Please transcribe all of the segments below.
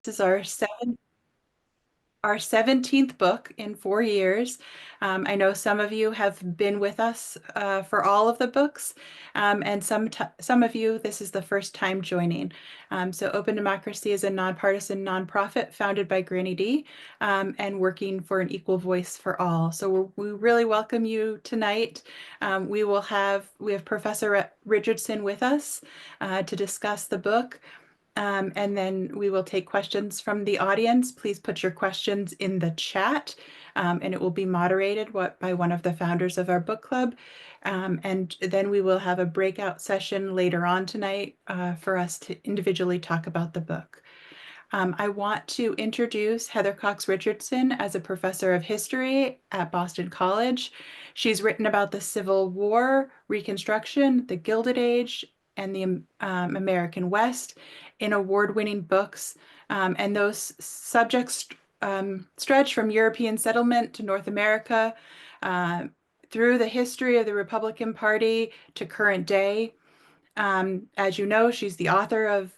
This is our 17th book in 4 years. I know some of you have been with us for all of the books, and some of you, this is the first time joining. So Open Democracy is a nonpartisan nonprofit founded by Granny D, and working for an equal voice for all. So we really welcome you tonight. We have Professor Richardson with us to discuss the book. And then we will take questions from the audience. Please put your questions in the chat, and it will be moderated by one of the founders of our book club. And then we will have a breakout session later on tonight for us to individually talk about the book. I want to introduce Heather Cox Richardson as a professor of history at Boston College. She's written about the Civil War, Reconstruction, the Gilded Age, and the American West in award-winning books. And those subjects stretch from European settlement to North America, through the history of the Republican Party to current day. As you know, she's the author of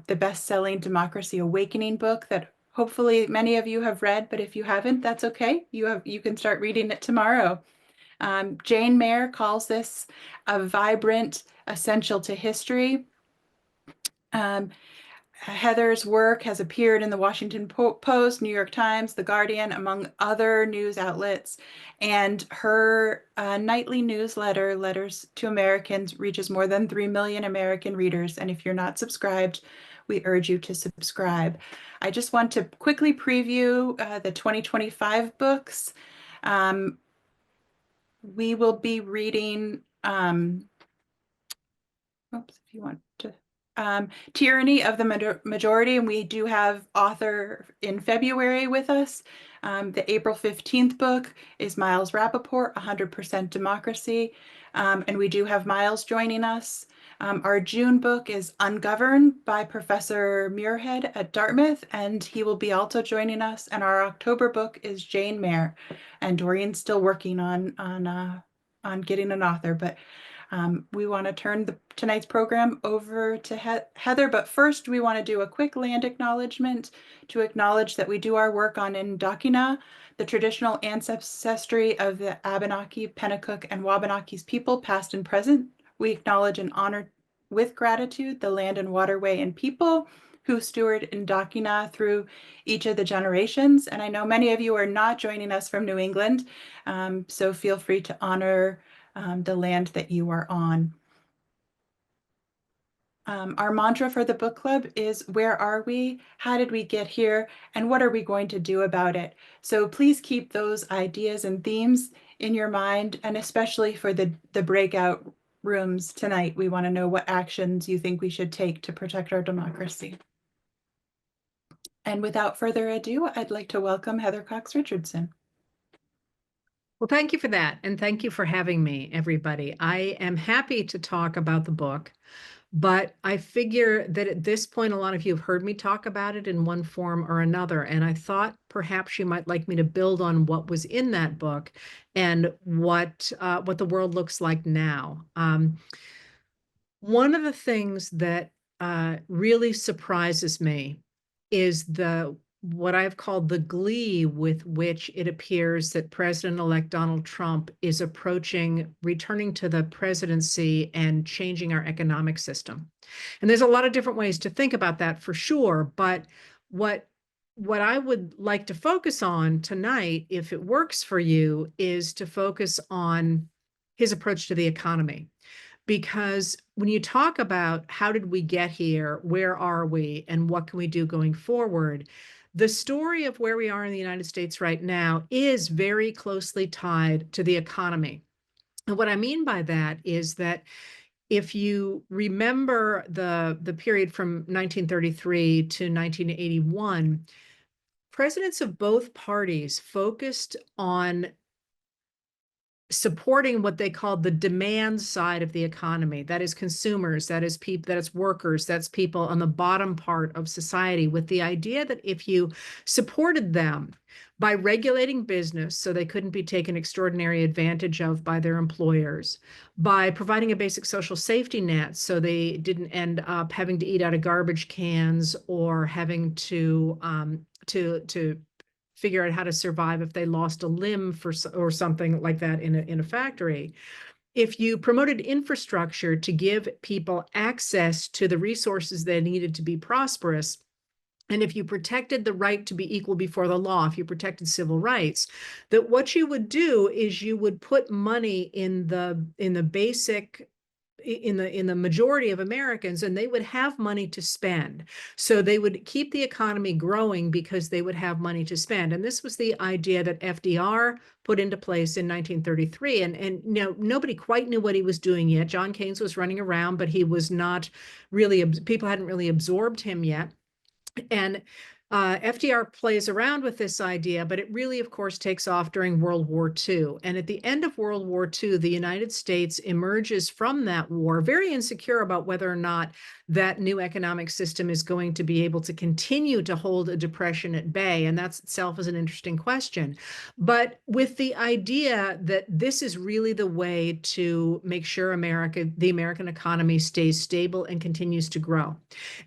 the best-selling Democracy Awakening book that hopefully many of you have read, but if you haven't, that's okay. You can start reading it tomorrow. Jane Mayer calls this a vibrant essential to history. Heather's work has appeared in the Washington Post, New York Times, The Guardian, among other news outlets. And her nightly newsletter, Letters to Americans, reaches more than 3 million American readers. And if you're not subscribed, we urge you to subscribe. I just want to quickly preview the 2025 books. We will be reading, oops, if you want to, Tyranny of the Majority, and we do have author in February with us. The April 15th book is Miles Rappaport, 100% Democracy, and we do have Miles joining us. Our June book is Ungoverned by Professor Muirhead at Dartmouth, and he will be also joining us. And our October book is Jane Mayer, and Doreen's still working on getting an author, but we want to turn tonight's program over to Heather, but first we want to do a quick land acknowledgement to acknowledge that we do our work on Indokina, the traditional ancestry of the Abenaki, Pennacook, and Wabanakis people, past and present. We acknowledge and honor with gratitude the land and waterway and people who steward Indokina through each of the generations. And I know many of you are not joining us from New England, so feel free to honor the land that you are on. Our mantra for the book club is, where are we? How did we get here? And what are we going to do about it? So please keep those ideas and themes in your mind, and especially for the breakout rooms tonight, we want to know what actions you think we should take to protect our democracy. And without further ado, I'd like to welcome Heather Cox Richardson. Well, thank you for that. And thank you for having me, everybody. I am happy to talk about the book, but I figure that at this point, a lot of you have heard me talk about it in one form or another. And I thought perhaps you might like me to build on what was in that book and what the world looks like now. One of the things that really surprises me is what I've called the glee with which it appears that President-elect Donald Trump is approaching returning to the presidency and changing our economic system. And there's a lot of different ways to think about that for sure, but what I would like to focus on tonight, if it works for you, is to focus on his approach to the economy. Because when you talk about how did we get here, where are we, and what can we do going forward, the story of where we are in the United States right now is very closely tied to the economy. And what I mean by that is that if you remember the period from 1933 to 1981, presidents of both parties focused on supporting what they called the demand side of the economy. That is consumers, that is people, that is workers, that's people on the bottom part of society, with the idea that if you supported them by regulating business so they couldn't be taken extraordinary advantage of by their employers, by providing a basic social safety net so they didn't end up having to eat out of garbage cans or having to figure out how to survive if they lost a limb or something like that in a factory. If you promoted infrastructure to give people access to the resources they needed to be prosperous, and if you protected the right to be equal before the law, if you protected civil rights, that what you would do is you would put money in the basic in the majority of Americans, and they would have money to spend. So they would keep the economy growing because they would have money to spend. And this was the idea that FDR put into place in 1933. And nobody quite knew what he was doing yet. John Keynes was running around, but he was not really, people hadn't really absorbed him yet. And FDR plays around with this idea, but it really, of course, takes off during World War II. And at the end of World War II, the United States emerges from that war very insecure about whether or not that new economic system is going to be able to continue to hold a depression at bay. And that's itself is an interesting question. But with the idea that this is really the way to make sure the American economy stays stable and continues to grow.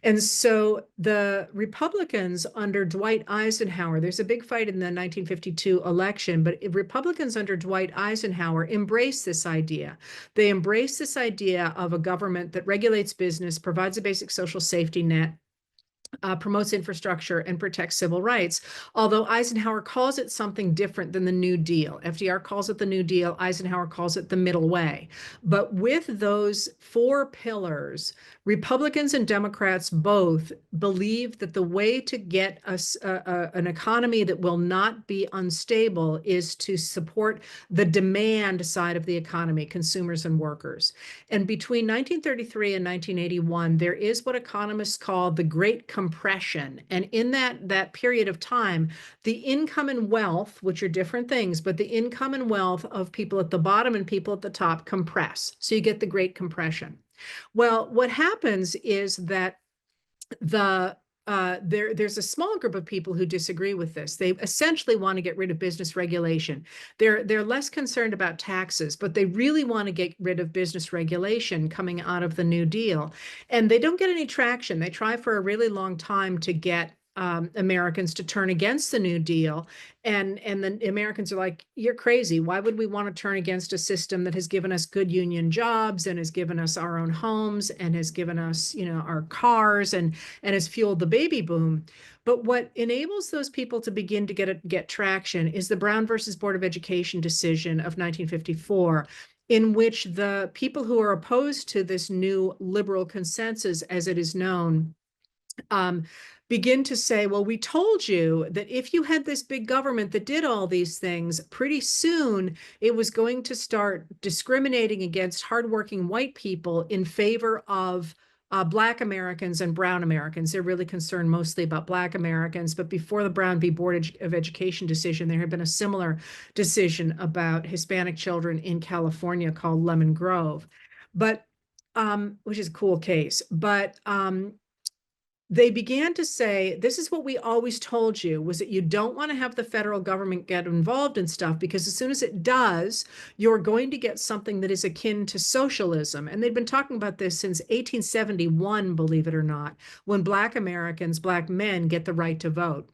And so the Republicans under Dwight Eisenhower, there's a big fight in the 1952 election, but Republicans under Dwight Eisenhower embrace this idea. They embrace this idea of a government that regulates business, provides a basic social safety net, promotes infrastructure, and protects civil rights, although Eisenhower calls it something different than the New Deal. FDR calls it the New Deal. Eisenhower calls it the middle way. But with those four pillars, Republicans and Democrats both believe that the way to get an economy that will not be unstable is to support the demand side of the economy, consumers and workers. And between 1933 and 1981, there is what economists call the Great Compression. And in that period of time, the income and wealth, which are different things, but the income and wealth of people at the bottom and people at the top compress. So you get the Great Compression. Well, what happens is that there's a small group of people who disagree with this. They essentially want to get rid of business regulation. They're less concerned about taxes, but they really want to get rid of business regulation coming out of the New Deal. And they don't get any traction. They try for a really long time to get Americans to turn against the New Deal. And the Americans are like, you're crazy. Why would we want to turn against a system that has given us good union jobs and has given us our own homes and has given us, our cars and has fueled the baby boom? But what enables those people to begin to get traction is the Brown versus Board of Education decision of 1954, in which the people who are opposed to this new liberal consensus, as it is known, begin to say, well, we told you that if you had this big government that did all these things, pretty soon it was going to start discriminating against hardworking white people in favor of Black Americans and Brown Americans. They're really concerned mostly about Black Americans, but before the Brown v. Board of Education decision, there had been a similar decision about Hispanic children in California called Lemon Grove, but which is a cool case. But they began to say, this is what we always told you, was that you don't want to have the federal government get involved in stuff, because as soon as it does, you're going to get something that is akin to socialism. And they'd been talking about this since 1871, believe it or not, when Black Americans, Black men, get the right to vote.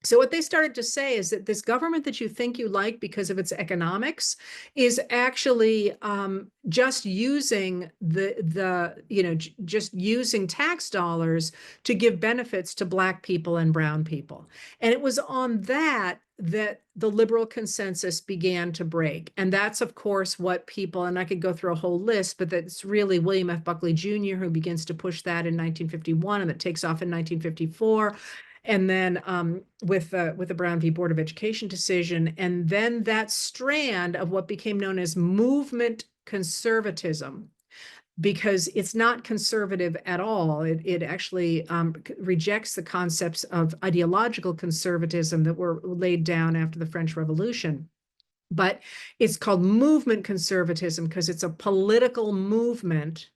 So what they started to say is that this government that you think you like because of its economics is actually just using just using tax dollars to give benefits to Black people and Brown people. And it was on that the liberal consensus began to break. And that's, of course, what people, and I could go through a whole list, but that's really William F. Buckley Jr. who begins to push that in 1951, and that takes off in 1954. And then with the Brown v. Board of Education decision, and then that strand of what became known as movement conservatism, because it's not conservative at all. It actually rejects the concepts of ideological conservatism that were laid down after the French Revolution. But it's called movement conservatism because it's a political movement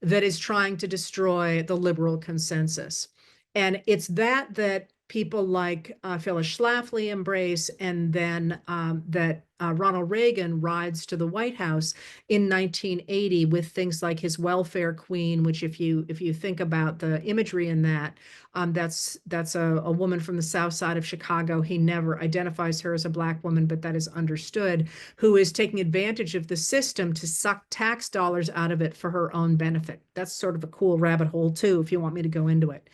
that is trying to destroy the liberal consensus. And it's that people like Phyllis Schlafly embrace, and then that Ronald Reagan rides to the White House in 1980 with things like his welfare queen, which if you think about the imagery in that, that's a woman from the South Side of Chicago. He never identifies her as a Black woman, but that is understood, who is taking advantage of the system to suck tax dollars out of it for her own benefit. That's sort of a cool rabbit hole too, if you want me to go into it.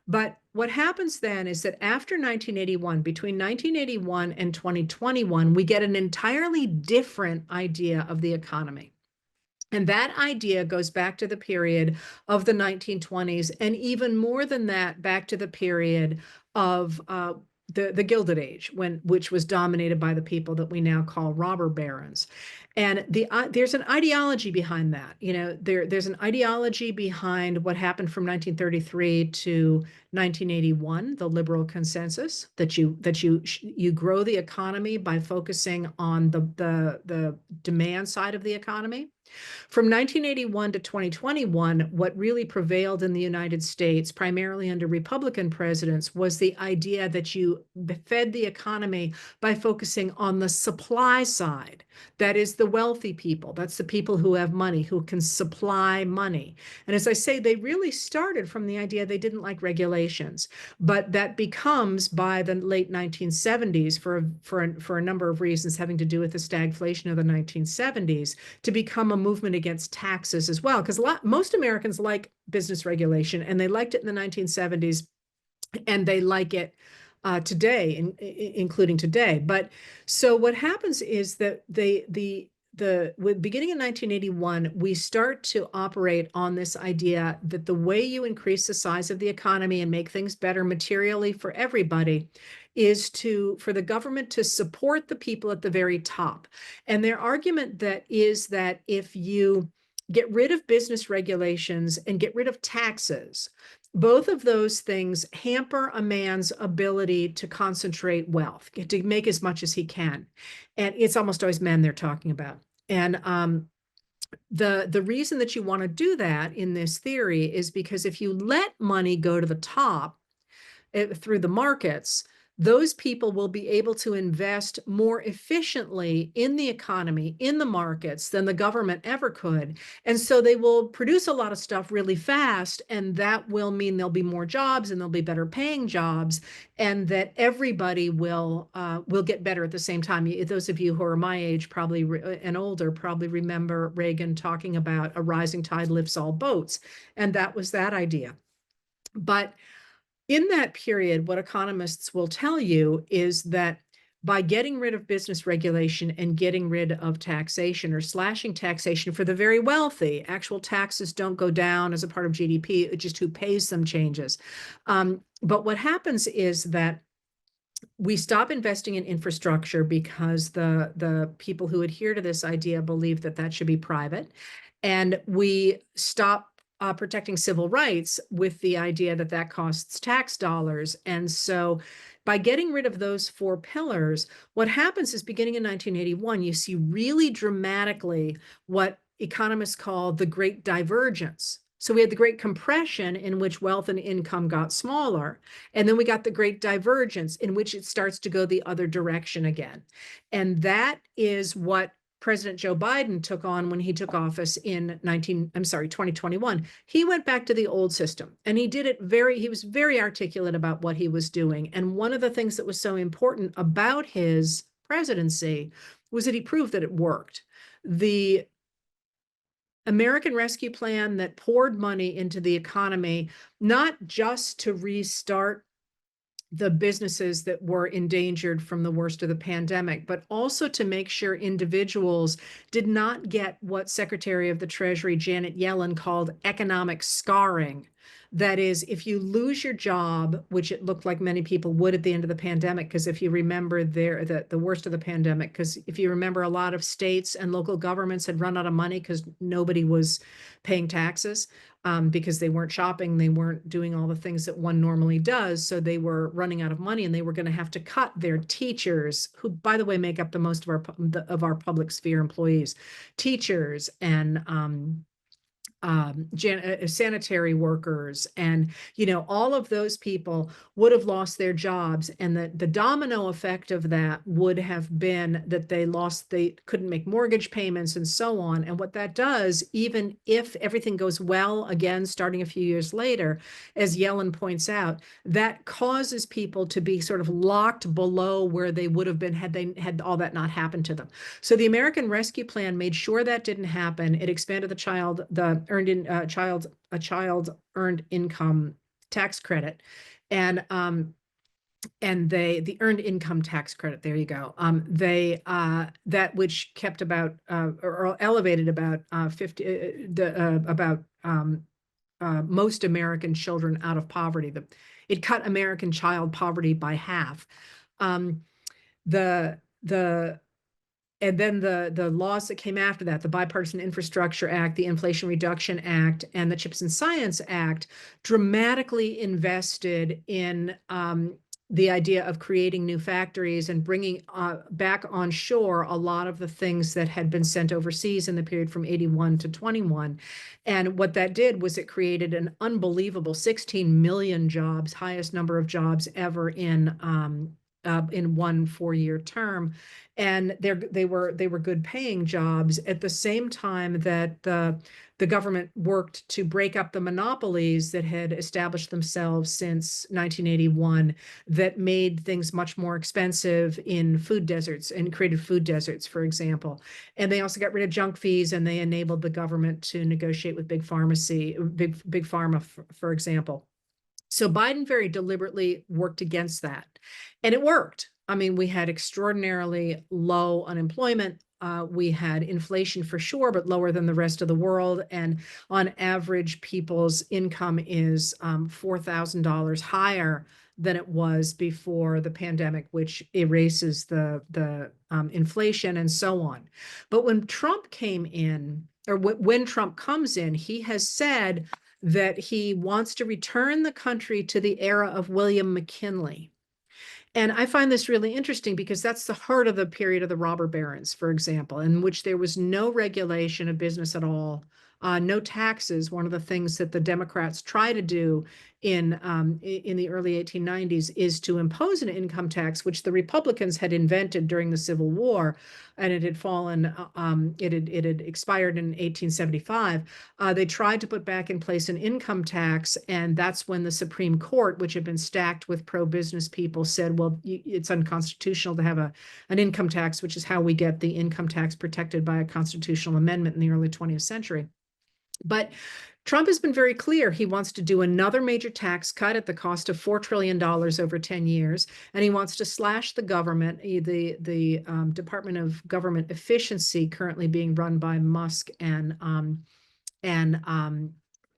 But what happens then is that after 1981, between 1981 and 2021, we get an entirely different idea of the economy. And that idea goes back to the period of the 1920s, and even more than that, back to the period of the Gilded Age, which was dominated by the people that we now call robber barons. And there's an ideology behind that. There's an ideology behind what happened from 1933 to 1981, the liberal consensus that you grow the economy by focusing on the demand side of the economy. From 1981 to 2021, what really prevailed in the United States, primarily under Republican presidents, was the idea that you fed the economy by focusing on the supply side. That is the wealthy people. That's the people who have money, who can supply money. And as I say, they really started from the idea they didn't like regulations, but that becomes by the late 1970s, for a number of reasons having to do with the stagflation of the 1970s, to become a movement against taxes as well, because most Americans like business regulation, and they liked it in the 1970s, and they like it today, including today. But so what happens is that beginning in 1981, we start to operate on this idea that the way you increase the size of the economy and make things better materially for everybody is for the government to support the people at the very top. And their argument is that if you get rid of business regulations and get rid of taxes, both of those things hamper a man's ability to concentrate wealth, to make as much as he can. And it's almost always men they're talking about. And the reason that you want to do that in this theory is because if you let money go to the top through the markets, those people will be able to invest more efficiently in the economy, in the markets, than the government ever could. And so they will produce a lot of stuff really fast, and that will mean there'll be more jobs, and there'll be better paying jobs, and that everybody will get better at the same time. Those of you who are my age and older probably remember Reagan talking about a rising tide lifts all boats, and that was that idea. But in that period, what economists will tell you is that by getting rid of business regulation and getting rid of taxation, or slashing taxation for the very wealthy, actual taxes don't go down as a part of GDP, it's just who pays them changes. But what happens is that we stop investing in infrastructure because the people who adhere to this idea believe that that should be private. And we stop protecting civil rights with the idea that that costs tax dollars. And so by getting rid of those four pillars, what happens is beginning in 1981, you see really dramatically what economists call the Great Divergence. So we had the Great Compression, in which wealth and income got smaller. And then we got the Great Divergence, in which it starts to go the other direction again. And that is what President Joe Biden took on when he took office in 2021. He went back to the old system, and he was very articulate about what he was doing. And one of the things that was so important about his presidency was that he proved that it worked. The American Rescue Plan that poured money into the economy, not just to restart the businesses that were endangered from the worst of the pandemic, but also to make sure individuals did not get what Secretary of the Treasury Janet Yellen called economic scarring. That is, if you lose your job, which it looked like many people would at the end of the pandemic, because if you remember the worst of the pandemic, because if you remember, a lot of states and local governments had run out of money because nobody was paying taxes. because they weren't shopping, they weren't doing all the things that one normally does. So they were running out of money, and they were going to have to cut their teachers, who, by the way, make up the most of our public sphere employees, teachers and sanitary workers, and all of those people would have lost their jobs, and the domino effect of that would have been that they couldn't make mortgage payments and so on. And what that does, even if everything goes well again starting a few years later, as Yellen points out, that causes people to be sort of locked below where they would have been had all that not happened to them. So the American Rescue Plan made sure that didn't happen. It expanded a child's earned income tax credit, and the earned income tax credit. There you go. That which kept about or elevated about 50 about most American children out of poverty. It cut American child poverty by half. The the And then the laws that came after that, the Bipartisan Infrastructure Act, the Inflation Reduction Act, and the Chips and Science Act, dramatically invested in the idea of creating new factories and bringing back on shore a lot of the things that had been sent overseas in the period from 81 to 21. And what that did was it created an unbelievable 16 million jobs, highest number of jobs ever in 1 4-year term. And they were good paying jobs at the same time that the government worked to break up the monopolies that had established themselves since 1981, that made things much more expensive in food deserts and created food deserts, for example. And they also got rid of junk fees, and they enabled the government to negotiate with big pharma, for example. So Biden very deliberately worked against that, and it worked. I mean, we had extraordinarily low unemployment. We had inflation for sure, but lower than the rest of the world. And on average, people's income is $4,000 higher than it was before the pandemic, which erases the inflation and so on. But when Trump came in, or when Trump comes in, he has said that he wants to return the country to the era of William McKinley. And I find this really interesting because that's the heart of the period of the robber barons, for example, in which there was no regulation of business at all, no taxes. One of the things that the Democrats try to do in the early 1890s is to impose an income tax, which the Republicans had invented during the Civil War, and it had fallen. It had expired in 1875. They tried to put back in place an income tax, and that's when the Supreme Court, which had been stacked with pro-business people, said, well, it's unconstitutional to have an income tax, which is how we get the income tax protected by a constitutional amendment in the early 20th century. But Trump has been very clear. He wants to do another major tax cut at the cost of $4 trillion over 10 years. And he wants to slash the government, the Department of Government Efficiency, currently being run by Musk and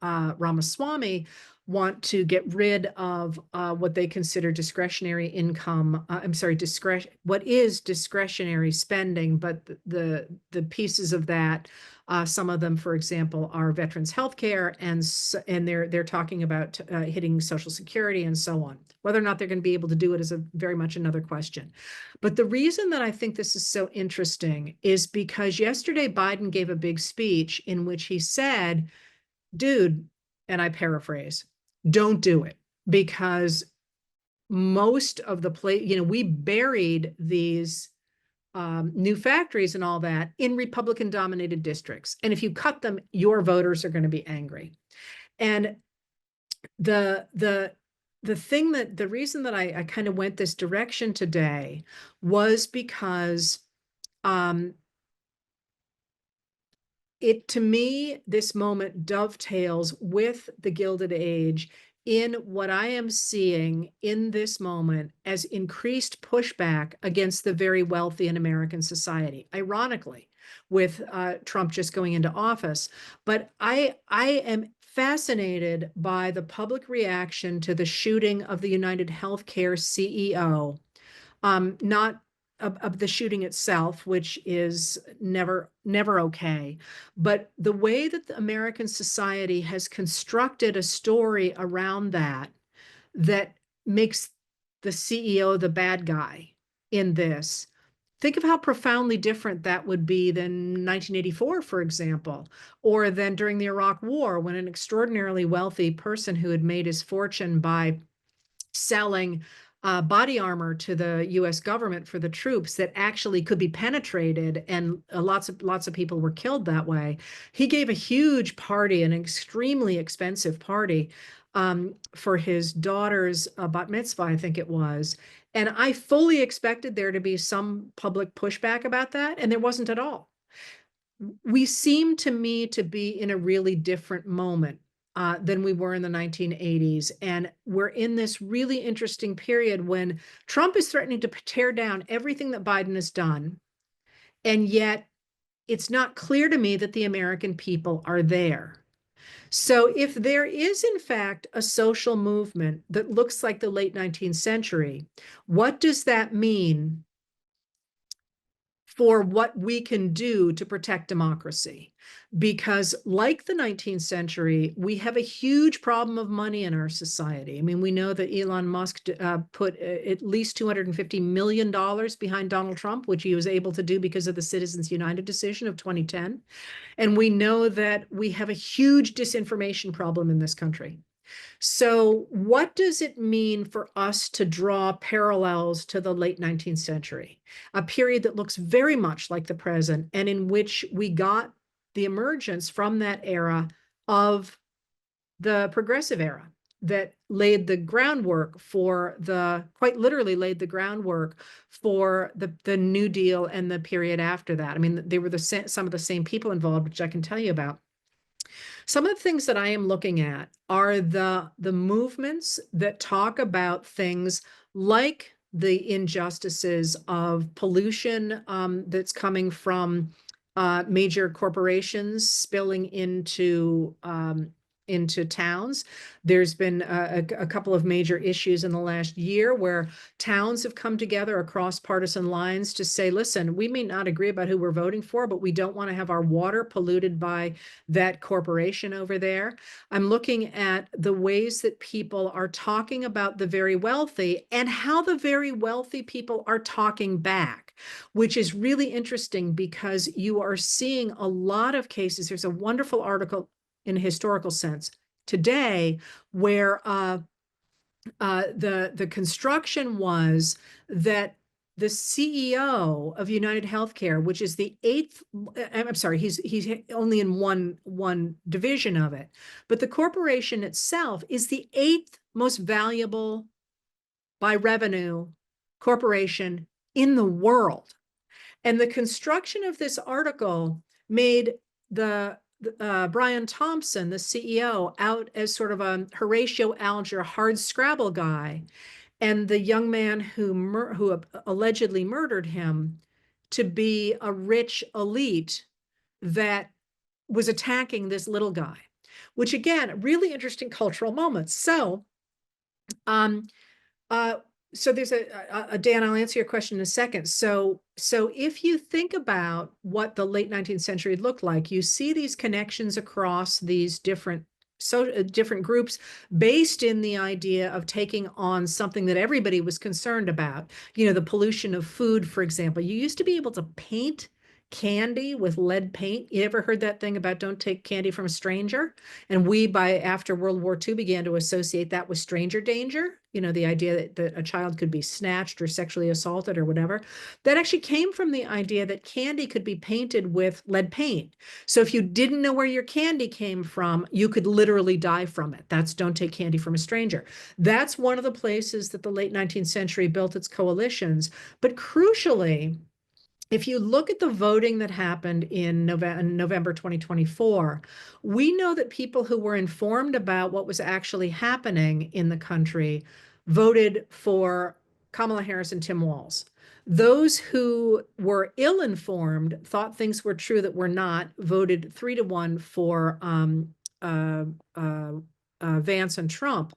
Ramaswamy, want to get rid of what they consider discretionary income. What is discretionary spending, but the pieces of that, some of them, for example, are veterans health care, and they're talking about hitting Social Security and so on. Whether or not they're going to be able to do it is very much another question. But the reason that I think this is so interesting is because yesterday Biden gave a big speech in which he said, dude, and I paraphrase, don't do it, because most of the we buried these new factories and all that in Republican dominated districts. And if you cut them, your voters are going to be angry. And the reason that I kind of went this direction today was because to me, this moment dovetails with the Gilded Age in what I am seeing in this moment as increased pushback against the very wealthy in American society, ironically, with Trump just going into office. But I am fascinated by the public reaction to the shooting of the United Healthcare CEO. Not of the shooting itself, which is never okay. But the way that the American society has constructed a story around that that makes the CEO the bad guy in this. Think of how profoundly different that would be than 1984, for example, or than during the Iraq War, when an extraordinarily wealthy person who had made his fortune by selling body armor to the U.S. government for the troops that actually could be penetrated, and lots of people were killed that way. He gave a huge party, an extremely expensive party, for his daughter's bat mitzvah, I think it was. And I fully expected there to be some public pushback about that, and there wasn't at all. We seem to me to be in a really different moment than we were in the 1980s. And we're in this really interesting period when Trump is threatening to tear down everything that Biden has done. And yet it's not clear to me that the American people are there. So if there is, in fact, a social movement that looks like the late 19th century, what does that mean for what we can do to protect democracy? Because like the 19th century, we have a huge problem of money in our society. I mean, we know that Elon Musk put at least $250 million behind Donald Trump, which he was able to do because of the Citizens United decision of 2010. And we know that we have a huge disinformation problem in this country. So what does it mean for us to draw parallels to the late 19th century, a period that looks very much like the present, and in which we got the emergence from that era of the progressive era that laid the groundwork for quite literally laid the groundwork for the New Deal and the period after that. I mean, they were some of the same people involved, which I can tell you about. Some of the things that I am looking at are the movements that talk about things like the injustices of pollution that's coming from major corporations spilling into towns. There's been a couple of major issues in the last year where towns have come together across partisan lines to say, listen, we may not agree about who we're voting for, but we don't want to have our water polluted by that corporation over there. I'm looking at the ways that people are talking about the very wealthy and how the very wealthy people are talking back, which is really interesting because you are seeing a lot of cases. There's a wonderful article in a historical sense today where the construction was that the CEO of United Healthcare, which is the eighth, I'm sorry, he's only in one division of it, but the corporation itself is the eighth most valuable by revenue corporation in the world. And the construction of this article made the Brian Thompson, the CEO, out as sort of a Horatio Alger hard Scrabble guy, and the young man who allegedly murdered him to be a rich elite that was attacking this little guy, which again, really interesting cultural moments. So, so there's Dan, I'll answer your question in a second. So if you think about what the late 19th century looked like, you see these connections across these different groups based in the idea of taking on something that everybody was concerned about. You know, the pollution of food, for example. You used to be able to paint candy with lead paint. You ever heard that thing about don't take candy from a stranger? And we, after World War II, began to associate that with stranger danger. You know, the idea that a child could be snatched or sexually assaulted or whatever. That actually came from the idea that candy could be painted with lead paint. So if you didn't know where your candy came from, you could literally die from it. That's don't take candy from a stranger. That's one of the places that the late 19th century built its coalitions. But crucially, if you look at the voting that happened in November 2024, we know that people who were informed about what was actually happening in the country voted for Kamala Harris and Tim Walz. Those who were ill-informed, thought things were true that were not, voted 3-1 for Vance and Trump.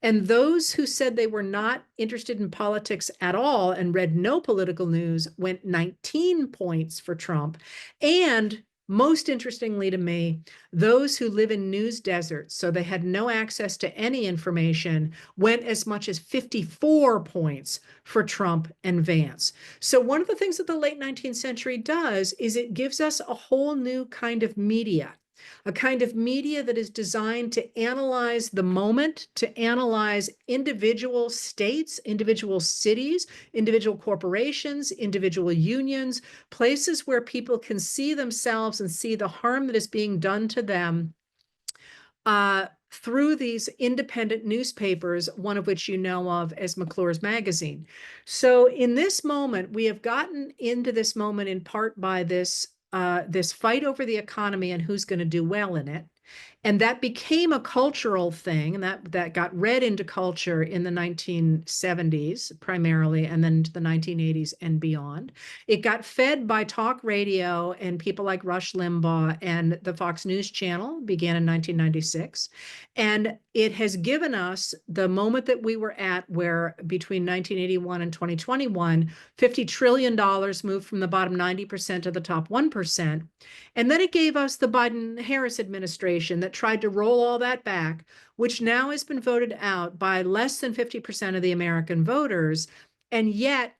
And those who said they were not interested in politics at all and read no political news went 19 points for Trump. And most interestingly to me, those who live in news deserts, so they had no access to any information, went as much as 54 points for Trump and Vance. So one of the things that the late 19th century does is it gives us a whole new kind of media, a kind of media that is designed to analyze the moment, to analyze individual states, individual cities, individual corporations, individual unions, places where people can see themselves and see the harm that is being done to them through these independent newspapers, one of which you know of as McClure's Magazine. So in this moment, we have gotten into this moment in part by this fight over the economy and who's going to do well in it. And that became a cultural thing, and that got read into culture in the 1970s primarily, and then to the 1980s and beyond. It got fed by talk radio and people like Rush Limbaugh, and the Fox News Channel began in 1996. And it has given us the moment that we were at where between 1981 and 2021, $50 trillion moved from the bottom 90% to the top 1%. And then it gave us the Biden-Harris administration that tried to roll all that back, which now has been voted out by less than 50% of the American voters. And yet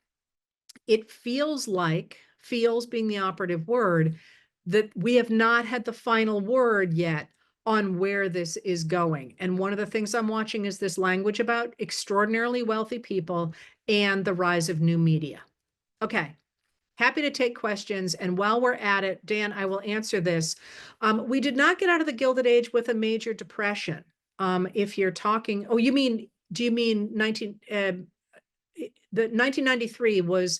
it feels being the operative word, that we have not had the final word yet on where this is going. And one of the things I'm watching is this language about extraordinarily wealthy people and the rise of new media. Okay. Happy to take questions. And while we're at it, Dan, I will answer this. We did not get out of the Gilded Age with a major depression. If you're talking, do you mean the 1993 was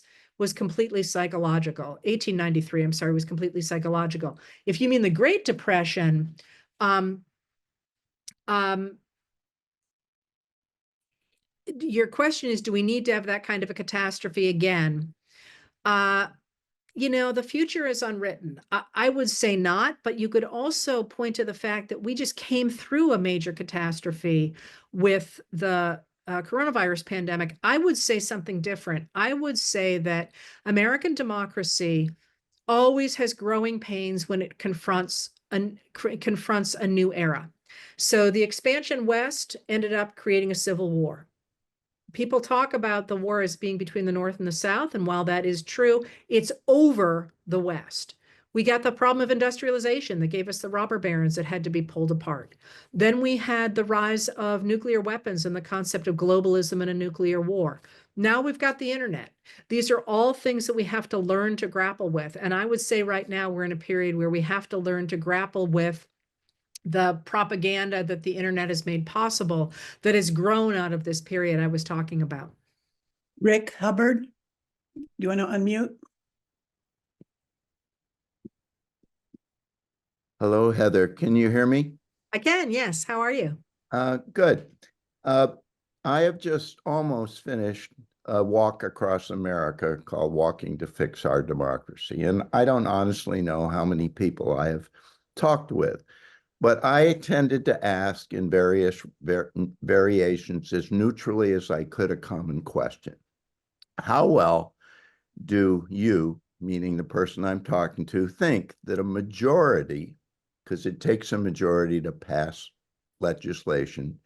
completely psychological. 1893, I'm sorry, was completely psychological. If you mean the Great Depression, your question is, do we need to have that kind of a catastrophe again? The future is unwritten. I would say not, but you could also point to the fact that we just came through a major catastrophe with the coronavirus pandemic. I would say something different. I would say that American democracy always has growing pains when it confronts a new era. So the expansion west ended up creating a civil war. People talk about the war as being between the North and the South, and while that is true, it's over the West. We got the problem of industrialization that gave us the robber barons that had to be pulled apart. Then we had the rise of nuclear weapons and the concept of globalism and a nuclear war. Now we've got the internet. These are all things that we have to learn to grapple with. And I would say right now we're in a period where we have to learn to grapple with the propaganda that the internet has made possible, that has grown out of this period I was talking about. Rick Hubbard, do you want to unmute? Hello, Heather. Can you hear me? I can, yes. How are you? Good. I have just almost finished a walk across America called Walking to Fix Our Democracy. And I don't honestly know how many people I have talked with, but I tended to ask in various variations as neutrally as I could a common question. How well do you, meaning the person I'm talking to, think that a majority, because it takes a majority to pass legislation,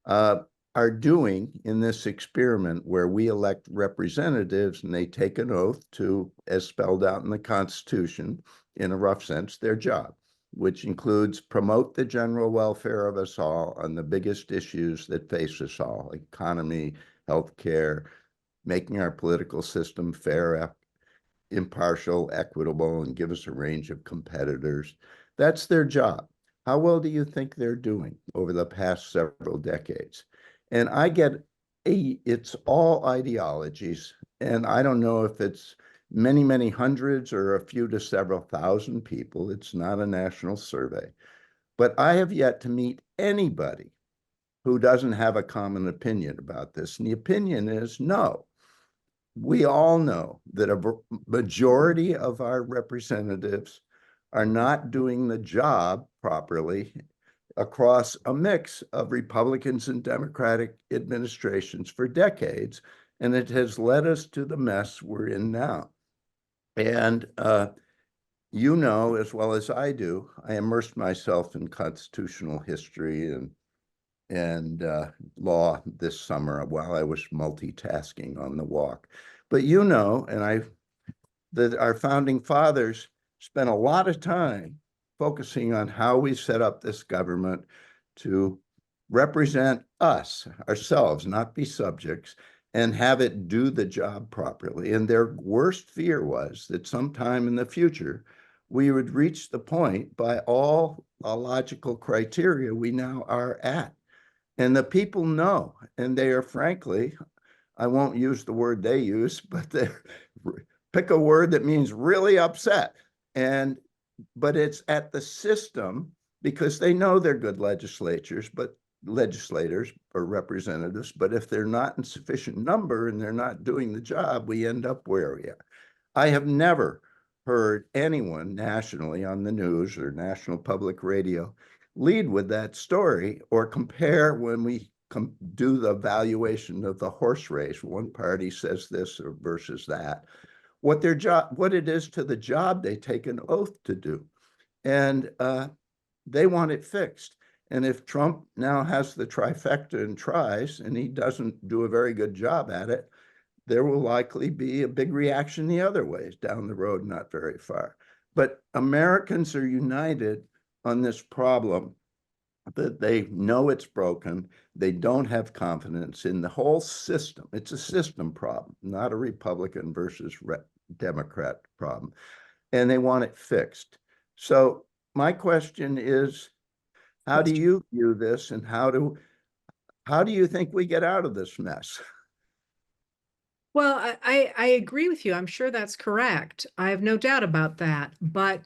are doing in this experiment where we elect representatives and they take an oath to, as spelled out in the Constitution, in a rough sense, their job, which includes promote the general welfare of us all on the biggest issues that face us all: economy, healthcare, making our political system fair, impartial, equitable, and give us a range of competitors. That's their job. How well do you think they're doing over the past several decades? And I get it's all ideologies, and I don't know if it's many, many hundreds or a few to several thousand people. It's not a national survey. But I have yet to meet anybody who doesn't have a common opinion about this. And the opinion is no. We all know that a majority of our representatives are not doing the job properly across a mix of Republicans and Democratic administrations for decades, and it has led us to the mess we're in now. And you know as well as I do, I immersed myself in constitutional history and law this summer while I was multitasking on the walk. But you know, that our founding fathers spent a lot of time focusing on how we set up this government to represent us, ourselves, not be subjects, and have it do the job properly. And their worst fear was that sometime in the future, we would reach the point by all logical criteria we now are at. And the people know, and they are frankly, I won't use the word they use, but they're pick a word that means really upset. But it's at the system because they know they're good legislators or representatives, but if they're not in sufficient number and they're not doing the job, we end up where we are. I have never heard anyone nationally on the news or national public radio lead with that story or compare when we do the evaluation of the horse race. One party says this or versus that. What it is to the job they take an oath to do. And they want it fixed. And if Trump now has the trifecta and tries, and he doesn't do a very good job at it, there will likely be a big reaction the other ways down the road, not very far. But Americans are united on this problem that they know it's broken. They don't have confidence in the whole system. It's a system problem, not a Republican versus Democrat problem. And they want it fixed. So my question is, how do you view this, and how do you think we get out of this mess? Well, I agree with you. I'm sure that's correct. I have no doubt about that. But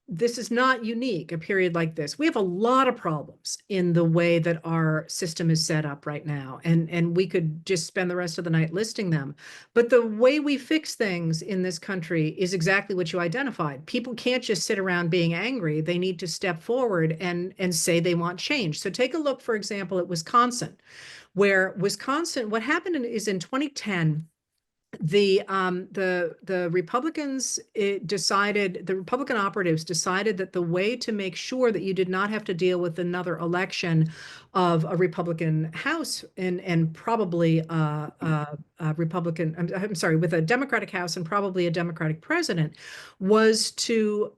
this is not unique, a period like this. We have a lot of problems in the way that our system is set up right now. And we could just spend the rest of the night listing them. But the way we fix things in this country is exactly what you identified. People can't just sit around being angry. They need to step forward and say they want change. So take a look, for example, at Wisconsin, where what happened is in 2010, the Republicans the Republican operatives decided that the way to make sure that you did not have to deal with another election of a Republican House and probably I'm sorry, with a Democratic House and probably a Democratic president, was to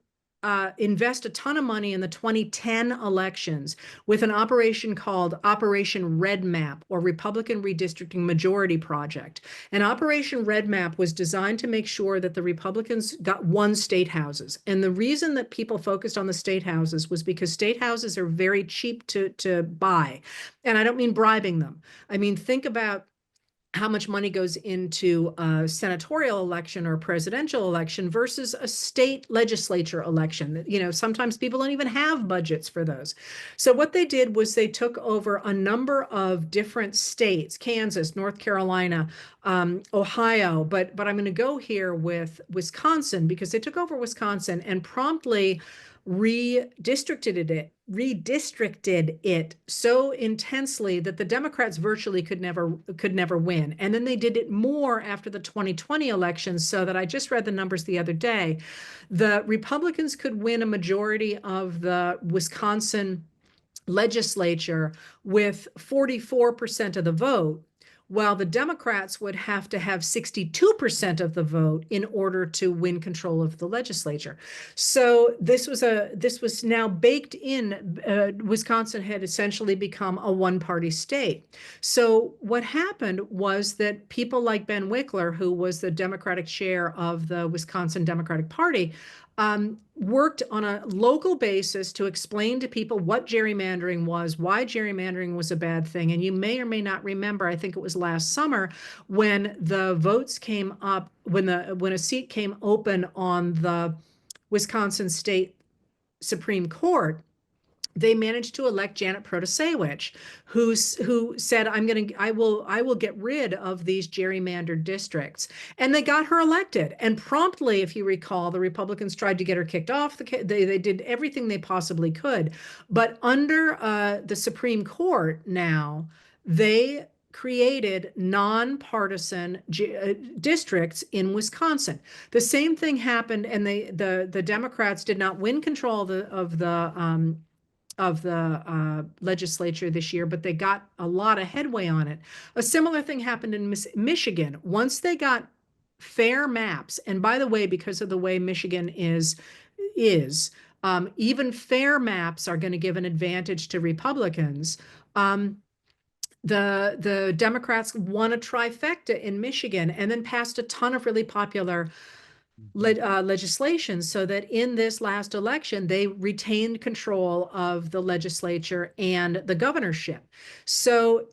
invest a ton of money in the 2010 elections with an operation called Operation Red Map, or Republican Redistricting Majority Project. And Operation Red Map was designed to make sure that the Republicans won state houses. And the reason that people focused on the state houses was because state houses are very cheap to buy. And I don't mean bribing them. I mean, think about how much money goes into a senatorial election or a presidential election versus a state legislature election. You know, sometimes people don't even have budgets for those. So what they did was they took over a number of different states: Kansas, North Carolina, Ohio, but I'm going to go here with Wisconsin, because they took over Wisconsin and promptly redistricted it so intensely that the Democrats virtually could never win. And then they did it more after the 2020 elections, so that I just read the numbers the other day. The Republicans could win a majority of the Wisconsin legislature with 44% of the vote, while the Democrats would have to have 62% of the vote in order to win control of the legislature. So this was now baked in. Wisconsin had essentially become a one-party state. So what happened was that people like Ben Wickler, who was the Democratic chair of the Wisconsin Democratic Party, worked on a local basis to explain to people what gerrymandering was, why gerrymandering was a bad thing. And you may or may not remember, I think it was last summer, when the votes came up, when a seat came open on the Wisconsin State Supreme Court, they managed to elect Janet Protasewicz, who said, I will get rid of these gerrymandered districts. And they got her elected. And promptly, if you recall, the Republicans tried to get her kicked off. They did everything they possibly could. But under the Supreme Court now, they created nonpartisan districts in Wisconsin. The same thing happened, and the Democrats did not win control of the legislature this year, but they got a lot of headway on it. A similar thing happened in Michigan. Once they got fair maps, and by the way, because of the way Michigan is even fair maps are going to give an advantage to Republicans. The Democrats won a trifecta in Michigan and then passed a ton of really popular legislation, so that in this last election, they retained control of the legislature and the governorship. So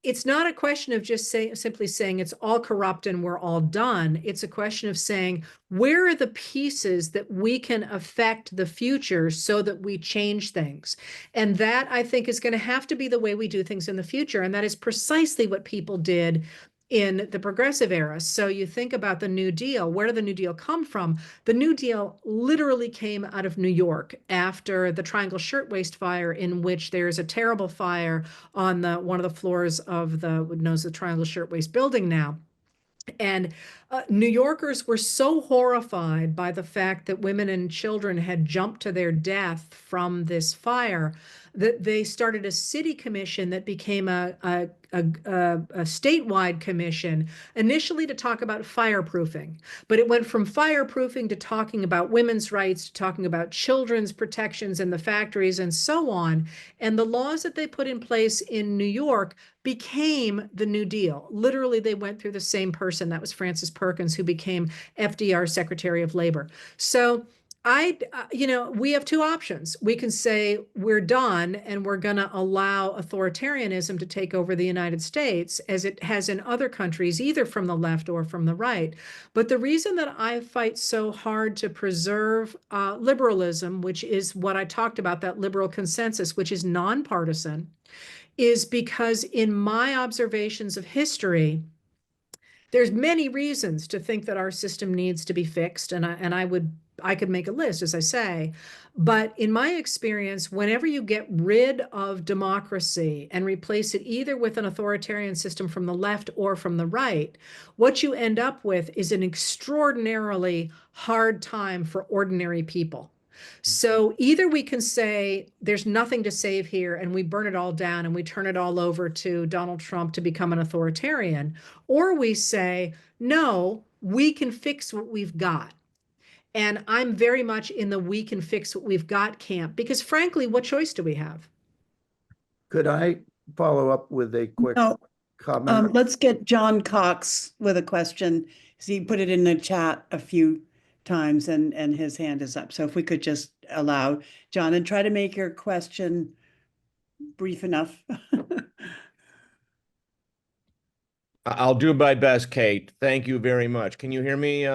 it's not a question of just simply saying it's all corrupt and we're all done. It's a question of saying, where are the pieces that we can affect the future so that we change things? And that, I think, is going to have to be the way we do things in the future. And that is precisely what people did in the progressive era. So you think about the New Deal. Where did the New Deal come from? The New Deal literally came out of New York after the Triangle Shirtwaist Fire, in which there's a terrible fire on one of the floors of the Triangle Shirtwaist building now. And New Yorkers were so horrified by the fact that women and children had jumped to their death from this fire that they started a city commission that became a statewide commission, initially to talk about fireproofing. But it went from fireproofing to talking about women's rights, to talking about children's protections in the factories, and so on. And the laws that they put in place in New York became the New Deal. Literally, they went through the same person. That was Frances Perkins, who became FDR's Secretary of Labor. So we have two options. We can say we're done and we're going to allow authoritarianism to take over the United States, as it has in other countries, either from the left or from the right. But the reason that I fight so hard to preserve liberalism, which is what I talked about, that liberal consensus, which is nonpartisan, is because in my observations of history, there's many reasons to think that our system needs to be fixed, and I could make a list, as I say. But in my experience, whenever you get rid of democracy and replace it either with an authoritarian system from the left or from the right, what you end up with is an extraordinarily hard time for ordinary people. So either we can say there's nothing to save here and we burn it all down and we turn it all over to Donald Trump to become an authoritarian, or we say, no, we can fix what we've got. And I'm very much in the we can fix what we've got camp, because frankly, what choice do we have? Could I follow up with a quick No, comment? let's get John Cox with a question. He put it in the chat a few times and his hand is up. So if we could just allow John, and try to make your question brief enough. I'll do my best, Kate. Thank you very much. Can you hear me,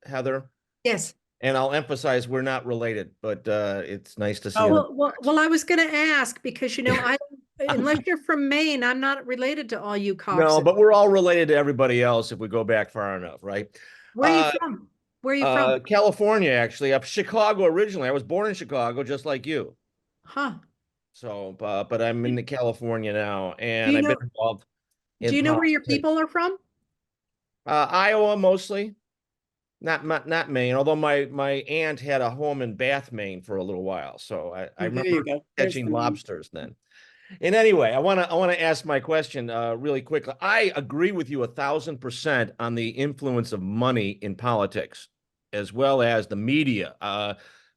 Heather? Yes. And I'll emphasize we're not related, but it's nice to see Oh, you. Well, I was going to ask because, unless you're from Maine, I'm not related to all you Coxes. No, but we're all related to everybody else if we go back far enough, right? Where are you from? Where are you from? California, actually. Up Chicago originally. I was born in Chicago, just like you. Huh. So, but I'm in California now, and I've been involved in Do you know where your politics. people are from? Iowa mostly. Not Maine, although my aunt had a home in Bath, Maine for a little while. So I remember catching lobsters then. And anyway, I want to ask my question really quickly. I agree with you 1,000% on the influence of money in politics, as well as the media.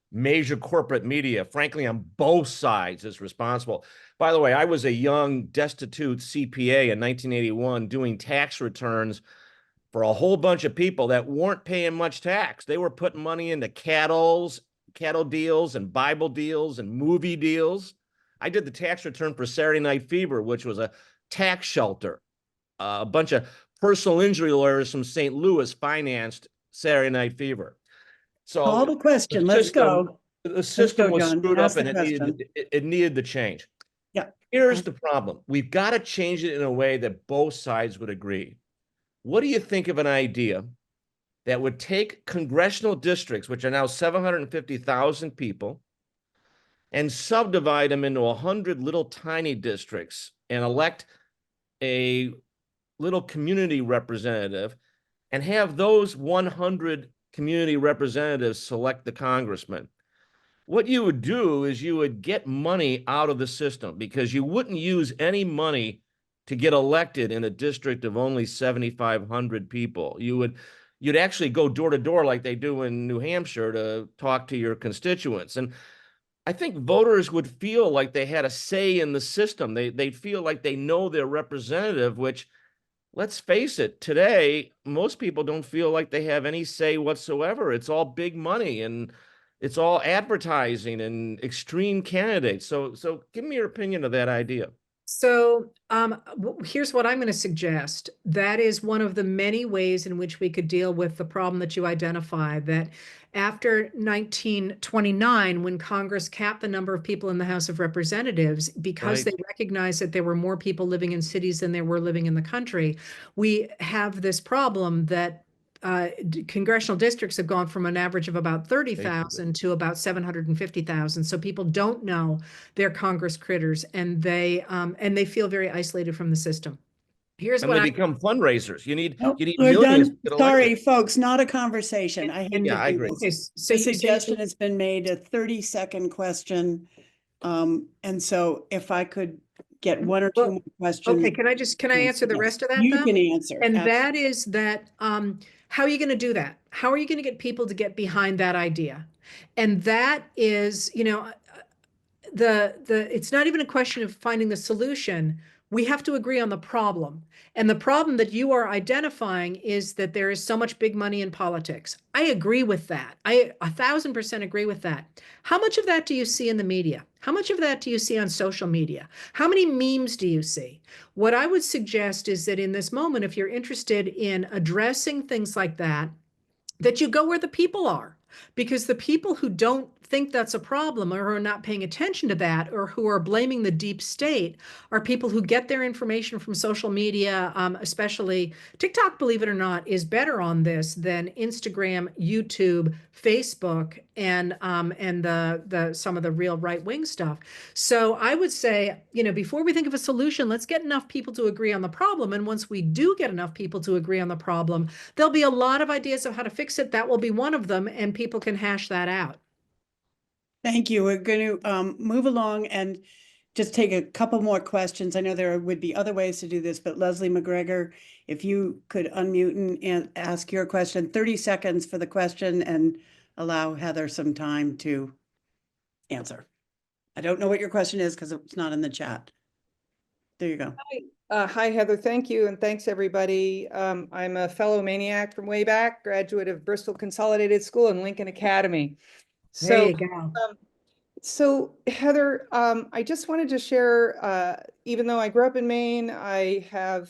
Major corporate media, frankly, on both sides is responsible. By the way, I was a young, destitute CPA in 1981 doing tax returns for a whole bunch of people that weren't paying much tax. They were putting money into cattle deals and Bible deals and movie deals. I did the tax return for Saturday Night Fever, which was a tax shelter. A bunch of personal injury lawyers from St. Louis financed Saturday Night Fever. So call the question. Let's go. The system was John. screwed Ask up the and question. it needed to change. Yeah. Here's the problem. We've got to change it in a way that both sides would agree. What do you think of an idea that would take congressional districts, which are now 750,000 people, and subdivide them into 100 little tiny districts and elect a little community representative and have those 100 community representatives select the congressman? What you would do is you would get money out of the system, because you wouldn't use any money to get elected in a district of only 7,500 people. You'd actually go door to door like they do in New Hampshire to talk to your constituents. And I think voters would feel like they had a say in the system. They'd feel like they know their representative, which, let's face it, today, most people don't feel like they have any say whatsoever. It's all big money and it's all advertising and extreme candidates. So give me your opinion of that idea. So here's what I'm going to suggest. That is one of the many ways in which we could deal with the problem that you identify, that after 1929, when Congress capped the number of people in the House of Representatives, because Right. they recognized that there were more people living in cities than there were living in the country, we have this problem that congressional districts have gone from an average of about 30,000 to about 750,000. So people don't know their Congress critters, and they feel very isolated from the system. Here's And what they I become fundraisers. You need We're millions to done. get Sorry, elected. folks, not a conversation. I hate Yeah, to I do agree. this. Okay, so The suggestion has been made, a 30-second question. And so if I could get one or two more questions. Okay, can I answer the rest of that You though? can answer. And that is that, how are you going to do that? How are you going to get people to get behind that idea? And that is, it's not even a question of finding the solution. We have to agree on the problem. And the problem that you are identifying is that there is so much big money in politics. I agree with that. I 1,000% agree with that. How much of that do you see in the media? How much of that do you see on social media? How many memes do you see? What I would suggest is that in this moment, if you're interested in addressing things like that you go where the people are, because the people who don't think that's a problem or are not paying attention to that or who are blaming the deep state are people who get their information from social media, especially TikTok, believe it or not, is better on this than Instagram, YouTube, Facebook, and the some of the real right-wing stuff. So I would say, before we think of a solution, let's get enough people to agree on the problem. And once we do get enough people to agree on the problem, there'll be a lot of ideas of how to fix it. That will be one of them, and people can hash that out. Thank you. We're going to move along and just take a couple more questions. I know there would be other ways to do this, but Leslie McGregor, if you could unmute and ask your question, 30 seconds for the question, and allow Heather some time to answer. I don't know what your question is because it's not in the chat. There you go. Hi, Heather. Thank you. And thanks, everybody. I'm a fellow maniac from way back, graduate of Bristol Consolidated School and Lincoln Academy. There you go. So Heather, I just wanted to share, even though I grew up in Maine, I have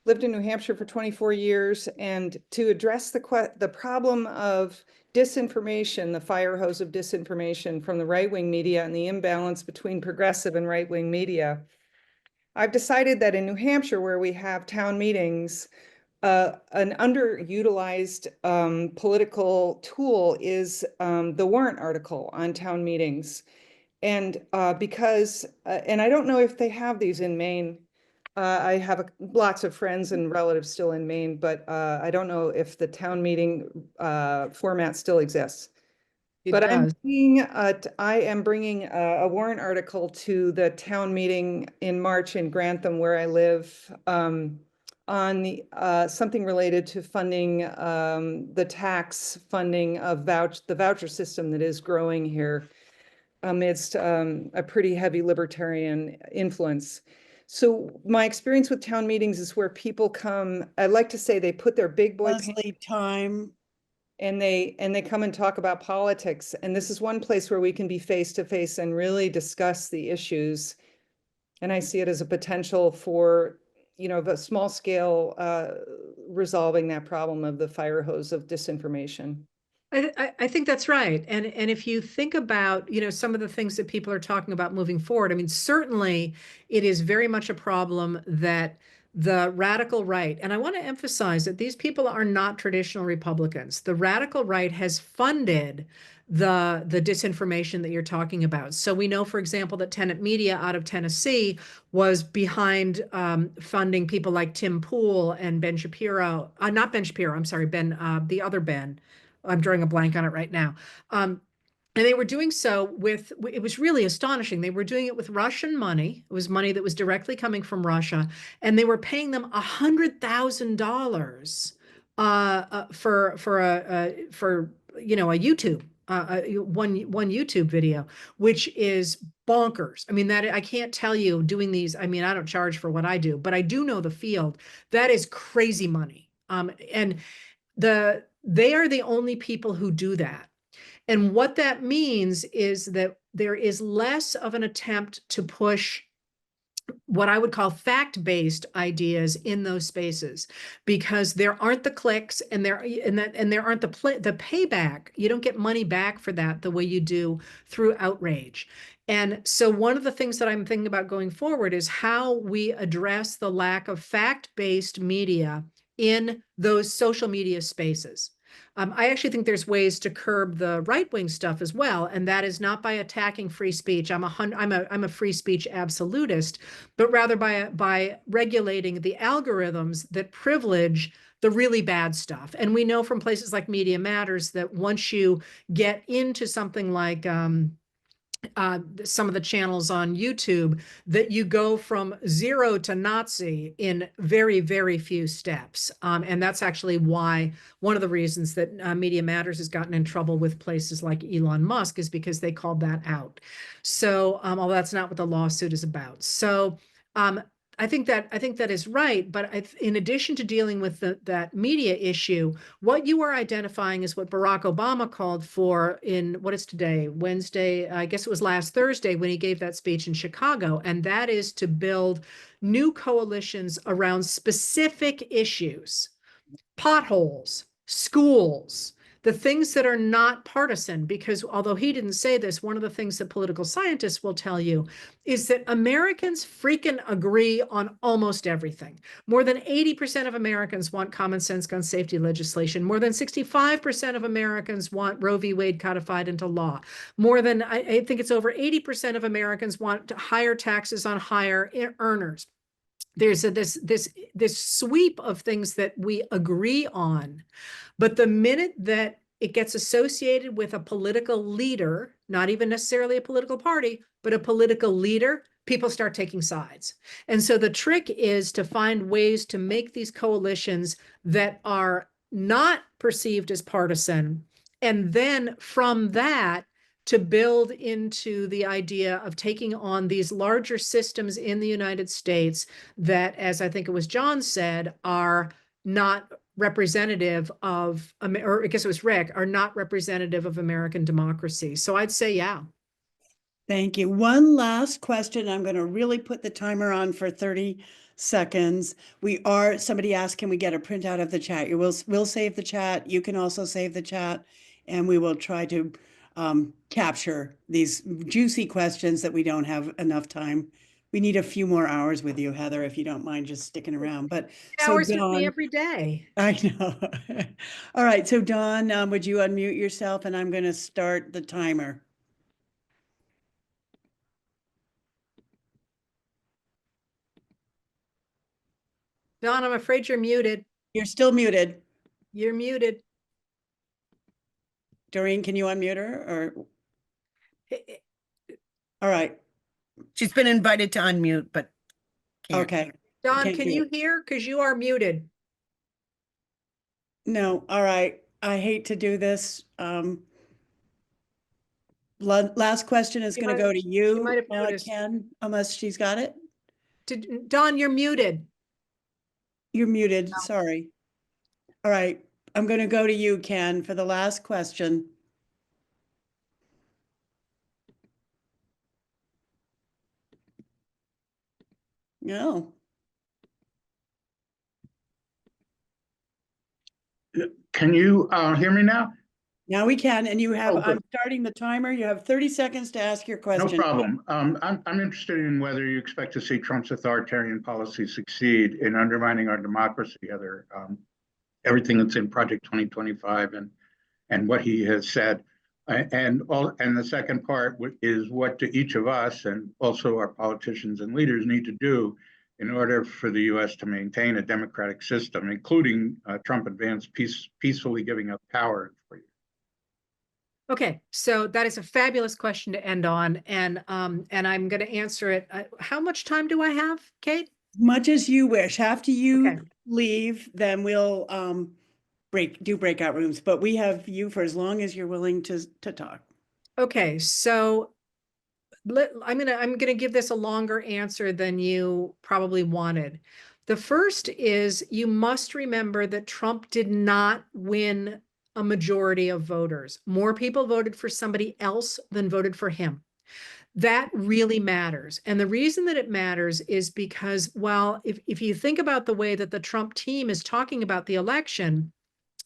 lived in New Hampshire for 24 years, and to address the problem of disinformation, the fire hose of disinformation from the right-wing media and the imbalance between progressive and right-wing media, I've decided that in New Hampshire, where we have town meetings, an underutilized political tool is the warrant article on town meetings. And because, and I don't know if they have these in Maine. I have lots of friends and relatives still in Maine, but I don't know if the town meeting format still exists. But I am bringing a warrant article to the town meeting in March in Grantham, where I live, on the something related to funding the tax funding of the voucher system that is growing here amidst a pretty heavy libertarian influence. So my experience with town meetings is where people come, I like to say they put their big boy Leslie, time. and they come and talk about politics. And this is one place where we can be face to face and really discuss the issues. And I see it as a potential for, a small scale resolving that problem of the fire hose of disinformation. I think that's right. And if you think about, you know, some of the things that people are talking about moving forward, I mean, certainly it is very much a problem that the radical right, and I want to emphasize that these people are not traditional Republicans. The radical right has funded the disinformation that you're talking about. So we know, for example, that Tenet Media out of Tennessee was behind funding people like Tim Pool and Ben Shapiro, not Ben Shapiro, I'm sorry, the other Ben. I'm drawing a blank on it right now. And they were doing so with, it was really astonishing. They were doing it with Russian money. It was money that was directly coming from Russia. And they were paying them $100,000 for you know, a YouTube, one YouTube video, which is bonkers. I mean, that I can't tell you doing these. I mean, I don't charge for what I do, but I do know the field. That is crazy money. And they are the only people who do that. And what that means is that there is less of an attempt to push what I would call fact-based ideas in those spaces, because there aren't the clicks and there aren't the payback. You don't get money back for that the way you do through outrage. And so one of the things that I'm thinking about going forward is how we address the lack of fact-based media in those social media spaces. I actually think there's ways to curb the right-wing stuff as well, and that is not by attacking free speech. I'm a free speech absolutist, but rather by regulating the algorithms that privilege the really bad stuff. And we know from places like Media Matters that once you get into something like some of the channels on YouTube, that you go from zero to Nazi in very, very few steps. And that's actually why one of the reasons that Media Matters has gotten in trouble with places like Elon Musk is because they called that out. So, although that's not what the lawsuit is about. So, I think that is right. But in addition to dealing with that media issue, what you are identifying is what Barack Obama called for in what is today, Wednesday, I guess it was last Thursday when he gave that speech in Chicago. And that is to build new coalitions around specific issues, potholes, schools, the things that are not partisan, because although he didn't say this, one of the things that political scientists will tell you is that Americans freaking agree on almost everything. More than 80% of Americans want common sense gun safety legislation. More than 65% of Americans want Roe v. Wade codified into law. More than, I think it's over 80% of Americans want higher taxes on higher earners. There's this sweep of things that we agree on. But the minute that it gets associated with a political leader, not even necessarily a political party, but a political leader, people start taking sides. And so the trick is to find ways to make these coalitions that are not perceived as partisan. And then from that, to build into the idea of taking on these larger systems in the United States that, as I think it was John said, are not representative of, or I guess it was Rick, are not representative of American democracy. So I'd say, yeah. Thank you. One last question. I'm going to really put the timer on for 30 seconds. Somebody asked, can we get a printout of the chat? We'll save the chat. You can also save the chat, and we will try to capture these juicy questions that we don't have enough time. We need a few more hours with you, Heather, if you don't mind just sticking around. But so Hours Dawn, with me every day. I know. All right. So Dawn, would you unmute yourself? And I'm going to start the timer. Dawn, I'm afraid you're muted. You're still muted. You're muted. Doreen, can you unmute her or? All right. She's been invited to unmute, but can't. Okay. Dawn, can you hear? Because you are muted. No. All right. I hate to do this. Last question is going to go to you, Ken, unless she's got it. Dawn, you're muted. You're muted. Sorry. All right. I'm going to go to you, Ken, for the last question. No. Can you hear me now? Now we can, and you have, Oh, good. I'm starting the timer. You have 30 seconds to ask your No question. problem. I'm interested in whether you expect to see Trump's authoritarian policy succeed in undermining our democracy, Heather. Everything that's in Project 2025 and what he has said. And the second part is what do each of us and also our politicians and leaders need to do in order for the U.S. to maintain a democratic system, including Trump advanced peacefully giving up power for you. Okay, so that is a fabulous question to end on, and I'm going to answer it. How much time do I have, Kate? Much as you wish. After you Okay. leave, then we'll do breakout rooms, but we have you for as long as you're willing to talk. Okay, so I'm gonna give this a longer answer than you probably wanted. The first is you must remember that Trump did not win a majority of voters. More people voted for somebody else than voted for him. That really matters. And the reason that it matters is because, well, if you think about the way that the Trump team is talking about the election,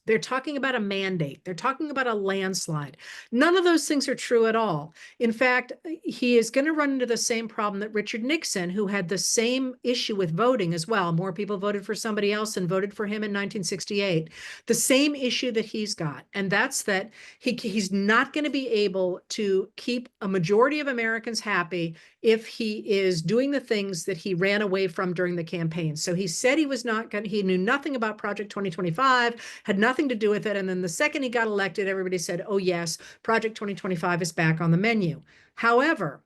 they're talking about a mandate. They're talking about a landslide. None of those things are true at all. In fact, he is going to run into the same problem that Richard Nixon, who had the same issue with voting as well. More people voted for somebody else and voted for him in 1968. The same issue that he's got. And that's that he's not going to be able to keep a majority of Americans happy if he is doing the things that he ran away from during the campaign. So he said he was not going to, he knew nothing about Project 2025, had nothing to do with it. And then the second he got elected, everybody said, oh yes, Project 2025 is back on the menu. However,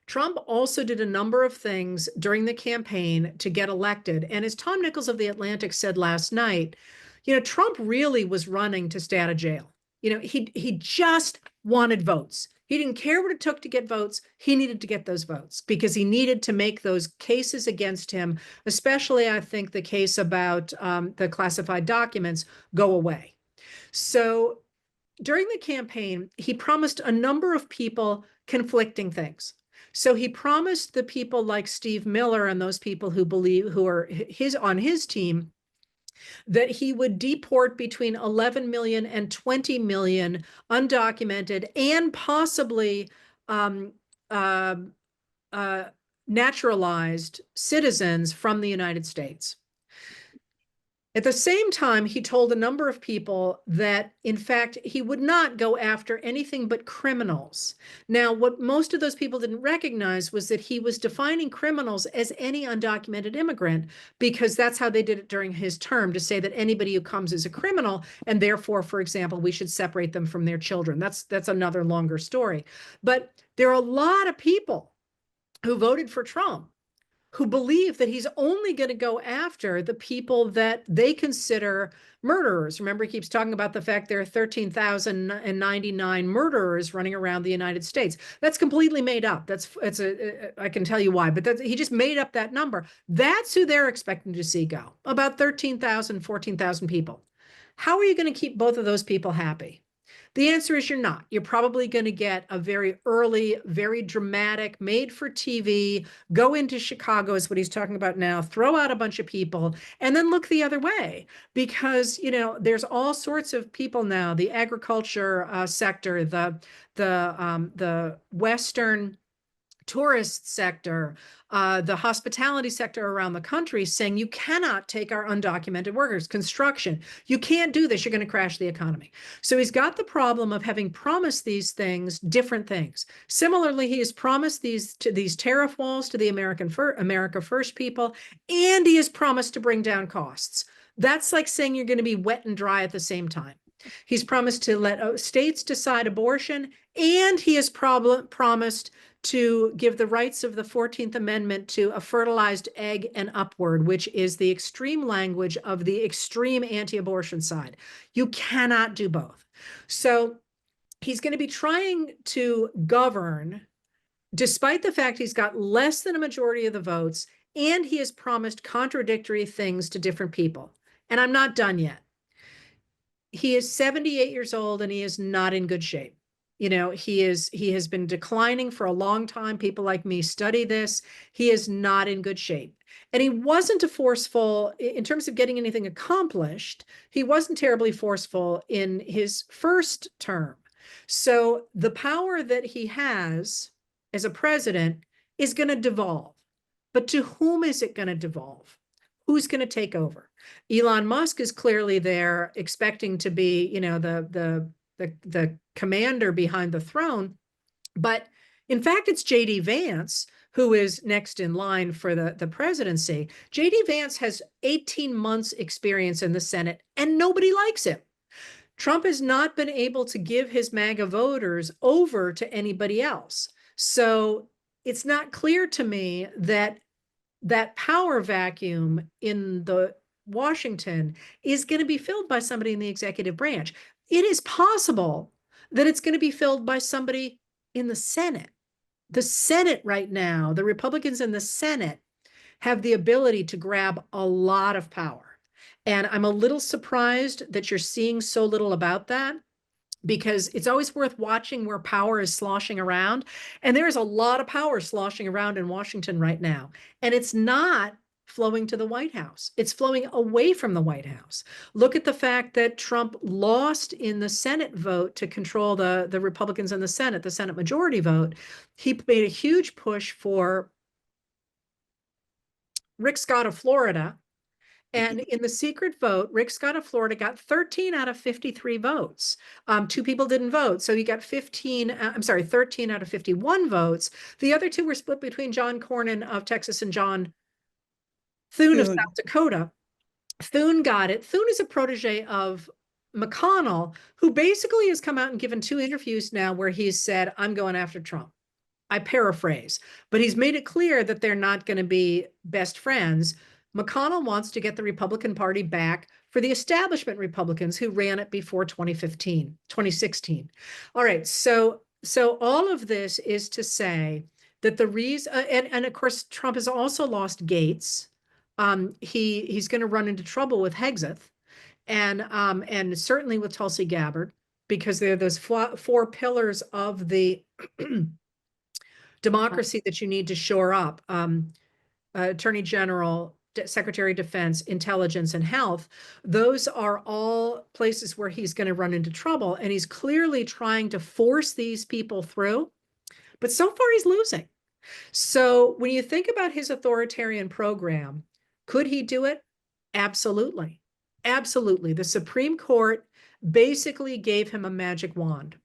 Trump also did a number of things during the campaign to get elected. And as Tom Nichols of The Atlantic said last night, Trump really was running to stay out of jail. He just wanted votes. He didn't care what it took to get votes. He needed to get those votes because he needed to make those cases against him, especially, I think, the case about the classified documents go away. So during the campaign, he promised a number of people conflicting things. So he promised the people like Steve Miller and those people who are on his team that he would deport between 11 million and 20 million undocumented and possibly naturalized citizens from the United States. At the same time, he told a number of people that, in fact, he would not go after anything but criminals. Now, what most of those people didn't recognize was that he was defining criminals as any undocumented immigrant, because that's how they did it during his term, to say that anybody who comes is a criminal, and therefore, for example, we should separate them from their children. That's another longer story. But there are a lot of people who voted for Trump who believe that he's only going to go after the people that they consider murderers. Remember, he keeps talking about the fact there are 13,099 murderers running around the United States. That's completely made up. I can tell you why, but he just made up that number. That's who they're expecting to see go, about 13,000, 14,000 people. How are you going to keep both of those people happy? The answer is you're not. You're probably going to get a very early, very dramatic, made for TV, go into Chicago is what he's talking about now, throw out a bunch of people, and then look the other way. Because, there's all sorts of people now, the agriculture sector, the Western tourist sector, the hospitality sector around the country, saying you cannot take our undocumented workers. Construction, you can't do this. You're going to crash the economy. So he's got the problem of having promised these things, different things. Similarly, he has promised these tariff walls to the America First people, and he has promised to bring down costs. That's like saying you're going to be wet and dry at the same time. He's promised to let states decide abortion, and he has promised to give the rights of the 14th Amendment to a fertilized egg and upward, which is the extreme language of the extreme anti-abortion side. You cannot do both. So he's going to be trying to govern, despite the fact he's got less than a majority of the votes, and he has promised contradictory things to different people. And I'm not done yet. He is 78 years old and he is not in good shape. You know, he has been declining for a long time. People like me study this. He is not in good shape. And he wasn't a forceful, in terms of getting anything accomplished, he wasn't terribly forceful in his first term. So the power that he has as a president is going to devolve. But to whom is it going to devolve? Who's going to take over? Elon Musk is clearly there expecting to be, you know, the commander behind the throne. But in fact, it's J.D. Vance who is next in line for the presidency. J.D. Vance has 18 months experience in the Senate and nobody likes him. Trump has not been able to give his MAGA voters over to anybody else. So it's not clear to me that that power vacuum in the Washington is going to be filled by somebody in the executive branch. It is possible that it's going to be filled by somebody in the Senate. The Senate right now, the Republicans in the Senate have the ability to grab a lot of power. And I'm a little surprised that you're seeing so little about that, because it's always worth watching where power is sloshing around. And there is a lot of power sloshing around in Washington right now. And it's not flowing to the White House. It's flowing away from the White House. Look at the fact that Trump lost in the Senate vote to control the Republicans in the Senate majority vote. He made a huge push for Rick Scott of Florida. And in the secret vote, Rick Scott of Florida got 13 out of 53 votes. 2 people didn't vote. So he got 13 out of 51 votes. The other 2 were split between John Cornyn of Texas and John Thune of South Dakota. Thune got it. Thune is a protege of McConnell, who basically has come out and given 2 interviews now where he's said, I'm going after Trump. I paraphrase, but he's made it clear that they're not going to be best friends. McConnell wants to get the Republican Party back for the establishment Republicans who ran it before 2016. All right, so all of this is to say that the reason, and of course, Trump has also lost Gates. He's going to run into trouble with Hegseth, and certainly with Tulsi Gabbard, because they're those 4 pillars of the democracy that you need to shore up. Attorney General, Secretary of Defense, Intelligence, and Health, those are all places where he's going to run into trouble. And he's clearly trying to force these people through, but so far he's losing. So when you think about his authoritarian program, could he do it? Absolutely. Absolutely. The Supreme Court basically gave him a magic wand.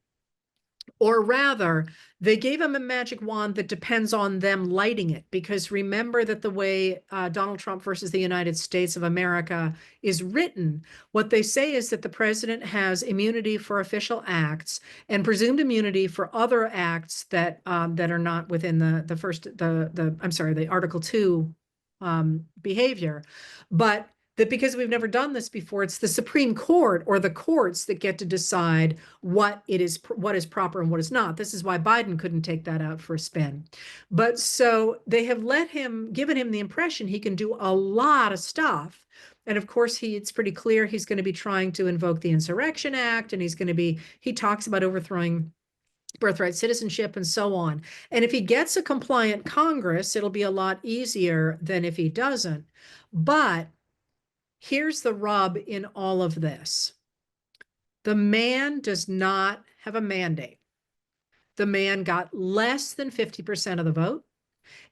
Or rather, they gave him a magic wand that depends on them lighting it. Because remember that the way Donald Trump versus the United States of America is written, what they say is that the president has immunity for official acts and presumed immunity for other acts that that are not within the Article 2 behavior. But that because we've never done this before, it's the Supreme Court or the courts that get to decide what is proper and what is not. This is why Biden couldn't take that out for a spin. But so they have given him the impression he can do a lot of stuff. And of course, it's pretty clear he's going to be trying to invoke the Insurrection Act, and he talks about overthrowing birthright citizenship and so on. And if he gets a compliant Congress, it'll be a lot easier than if he doesn't. But here's the rub in all of this. The man does not have a mandate. The man got less than 50% of the vote.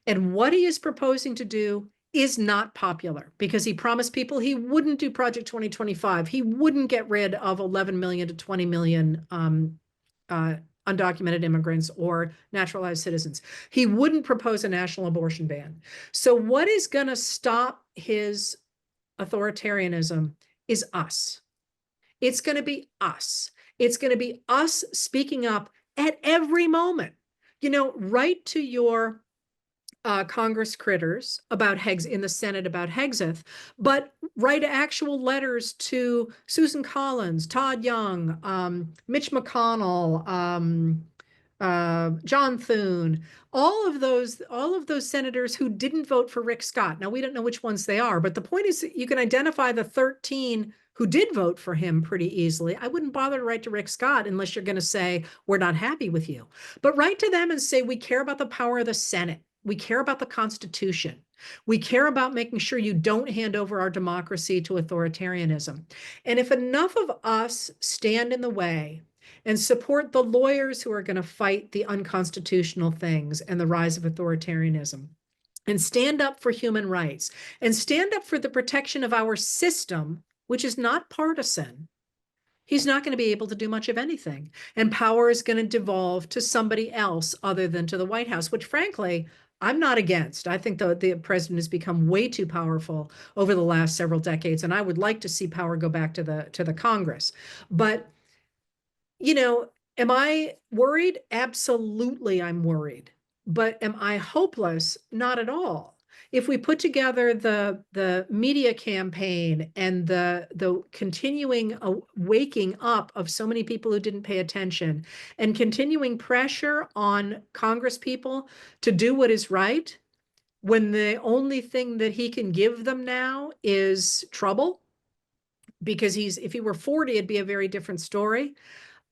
And what he is proposing to do is not popular, because he promised people he wouldn't do Project 2025. He wouldn't get rid of 11 million to 20 million undocumented immigrants or naturalized citizens. He wouldn't propose a national abortion ban. So what is going to stop his authoritarianism is us. It's going to be us. It's going to be us speaking up at every moment. You know, write to your Congress critters about in the Senate about Hegseth, but write actual letters to Susan Collins, Todd Young, Mitch McConnell, John Thune, all of those senators who didn't vote for Rick Scott. Now, we don't know which ones they are, but the point is that you can identify the 13 who did vote for him pretty easily. I wouldn't bother to write to Rick Scott unless you're going to say, we're not happy with you. But write to them and say, we care about the power of the Senate. We care about the Constitution. We care about making sure you don't hand over our democracy to authoritarianism. And if enough of us stand in the way and support the lawyers who are going to fight the unconstitutional things and the rise of authoritarianism, and stand up for human rights, and stand up for the protection of our system, which is not partisan, he's not going to be able to do much of anything. And power is going to devolve to somebody else other than to the White House, which frankly, I'm not against. I think the president has become way too powerful over the last several decades, and I would like to see power go back to the Congress. But, you know, am I worried? Absolutely, I'm worried. But am I hopeless? Not at all. If we put together the media campaign and the continuing waking up of so many people who didn't pay attention, and continuing pressure on Congress people to do what is right, when the only thing that he can give them now is trouble, because if he were 40, it'd be a very different story.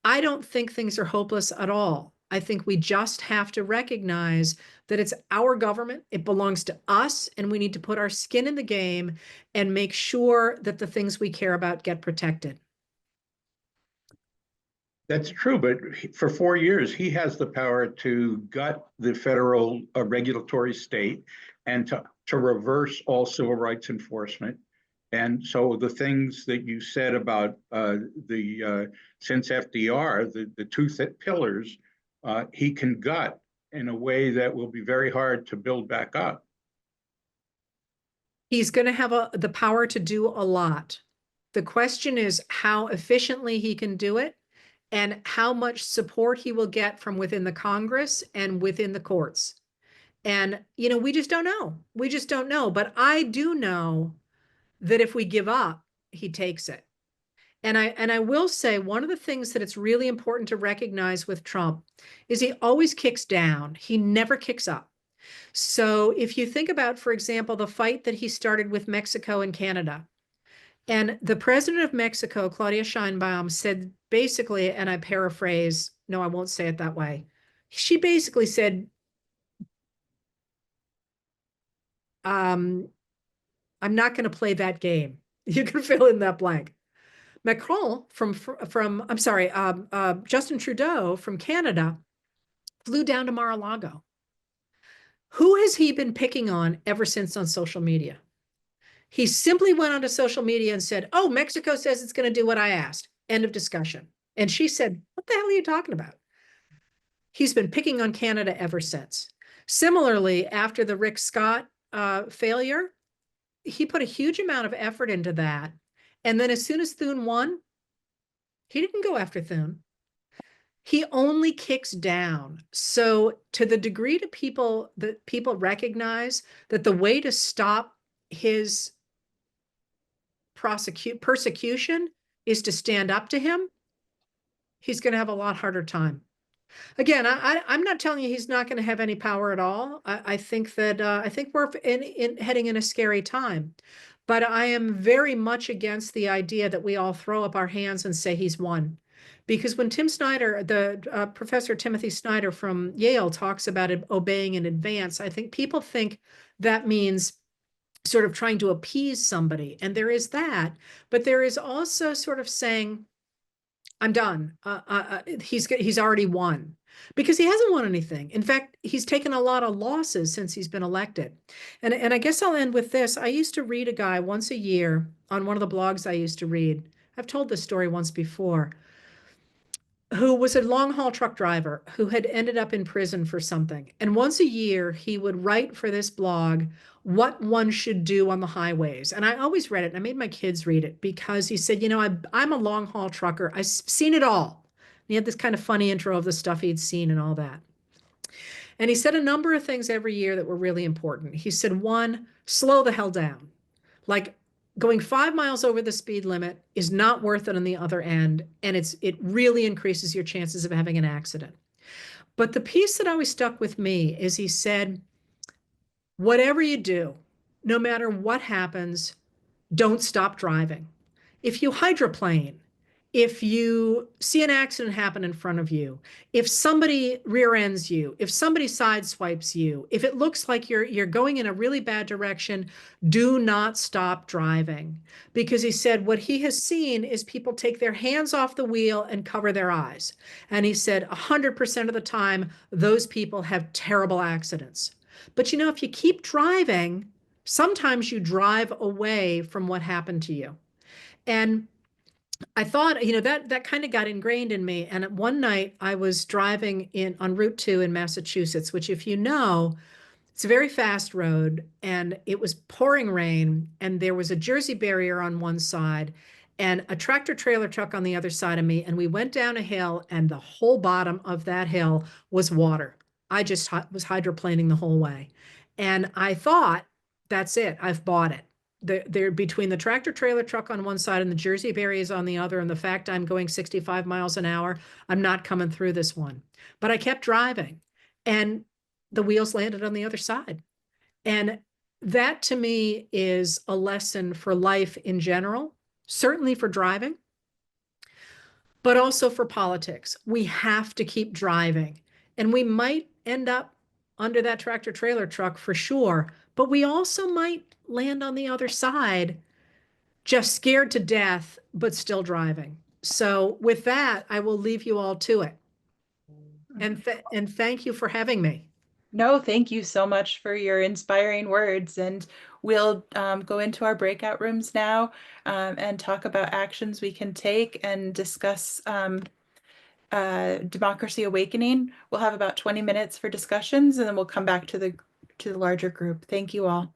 I don't think things are hopeless at all. I think we just have to recognize that it's our government, it belongs to us, and we need to put our skin in the game and make sure that the things we care about get protected. That's true, but for 4 years, he has the power to gut the federal regulatory state and to reverse all civil rights enforcement. And so the things that you said about since FDR, the two pillars, he can gut in a way that will be very hard to build back up. He's going to have the power to do a lot. The question is how efficiently he can do it and how much support he will get from within the Congress and within the courts. And, you know, we just don't know. We just don't know. But I do know that if we give up, he takes it. And I will say one of the things that it's really important to recognize with Trump is he always kicks down. He never kicks up. So if you think about, for example, the fight that he started with Mexico and Canada, and the president of Mexico, Claudia Sheinbaum, said basically, and I paraphrase, no, I won't say it that way. She basically said, I'm not going to play that game. You can fill in that blank. Macron Justin Trudeau from Canada flew down to Mar-a-Lago. Who has he been picking on ever since on social media? He simply went onto social media and said, oh, Mexico says it's going to do what I asked. End of discussion. And she said, what the hell are you talking about? He's been picking on Canada ever since. Similarly, after the Rick Scott failure, he put a huge amount of effort into that. And then as soon as Thune won, he didn't go after Thune. He only kicks down. So to the degree that people recognize that the way to stop his persecution is to stand up to him, he's going to have a lot harder time. Again, I'm not telling you he's not going to have any power at all. I think that I think we're heading in a scary time. But I am very much against the idea that we all throw up our hands and say he's won. Because when Tim Snyder, Professor Timothy Snyder from Yale talks about obeying in advance, I think people think that means sort of trying to appease somebody. And there is that, but there is also sort of saying, I'm done. He's already won, because he hasn't won anything. In fact, he's taken a lot of losses since he's been elected. And I guess I'll end with this. I used to read a guy once a year on one of the blogs I used to read. I've told this story once before, who was a long haul truck driver who had ended up in prison for something. And once a year, he would write for this blog what one should do on the highways. And I always read it, and I made my kids read it, because he said, you know, I'm a long haul trucker. I've seen it all. And he had this kind of funny intro of the stuff he'd seen and all that. And he said a number of things every year that were really important. He said, one, slow the hell down. Like, going 5 miles over the speed limit is not worth it on the other end, and it really increases your chances of having an accident. But the piece that always stuck with me is he said, whatever you do, no matter what happens, don't stop driving. if you hydroplane, if you see an accident happen in front of you, if somebody rear ends you, if somebody sideswipes you, if it looks like you're going in a really bad direction, do not stop driving. Because he said what he has seen is people take their hands off the wheel and cover their eyes. And he said 100% of the time, those people have terrible accidents. But you know, if you keep driving, sometimes you drive away from what happened to you. And I thought, you know, that kind of got ingrained in me. And one night I was driving on Route 2 in Massachusetts, which, if you know, it's a very fast road, and it was pouring rain, and there was a Jersey barrier on one side and a tractor trailer truck on the other side of me. And we went down a hill, and the whole bottom of that hill was water. I just was hydroplaning the whole way. And I thought, that's it, I've bought it. They're between the tractor trailer truck on one side and the Jersey barriers on the other, and the fact I'm going 65 miles an hour, I'm not coming through this one. But I kept driving, and the wheels landed on the other side. And that, to me, is a lesson for life in general, certainly for driving, but also for politics. We have to keep driving, and we might end up under that tractor trailer truck for sure, but we also might land on the other side, just scared to death, but still driving. So with that, I will leave you all to it. And thank you for having me. No, thank you so much for your inspiring words. And we'll go into our breakout rooms now and talk about actions we can take and discuss Democracy Awakening. We'll have about 20 minutes for discussions, and then we'll come back to the larger group. Thank you all.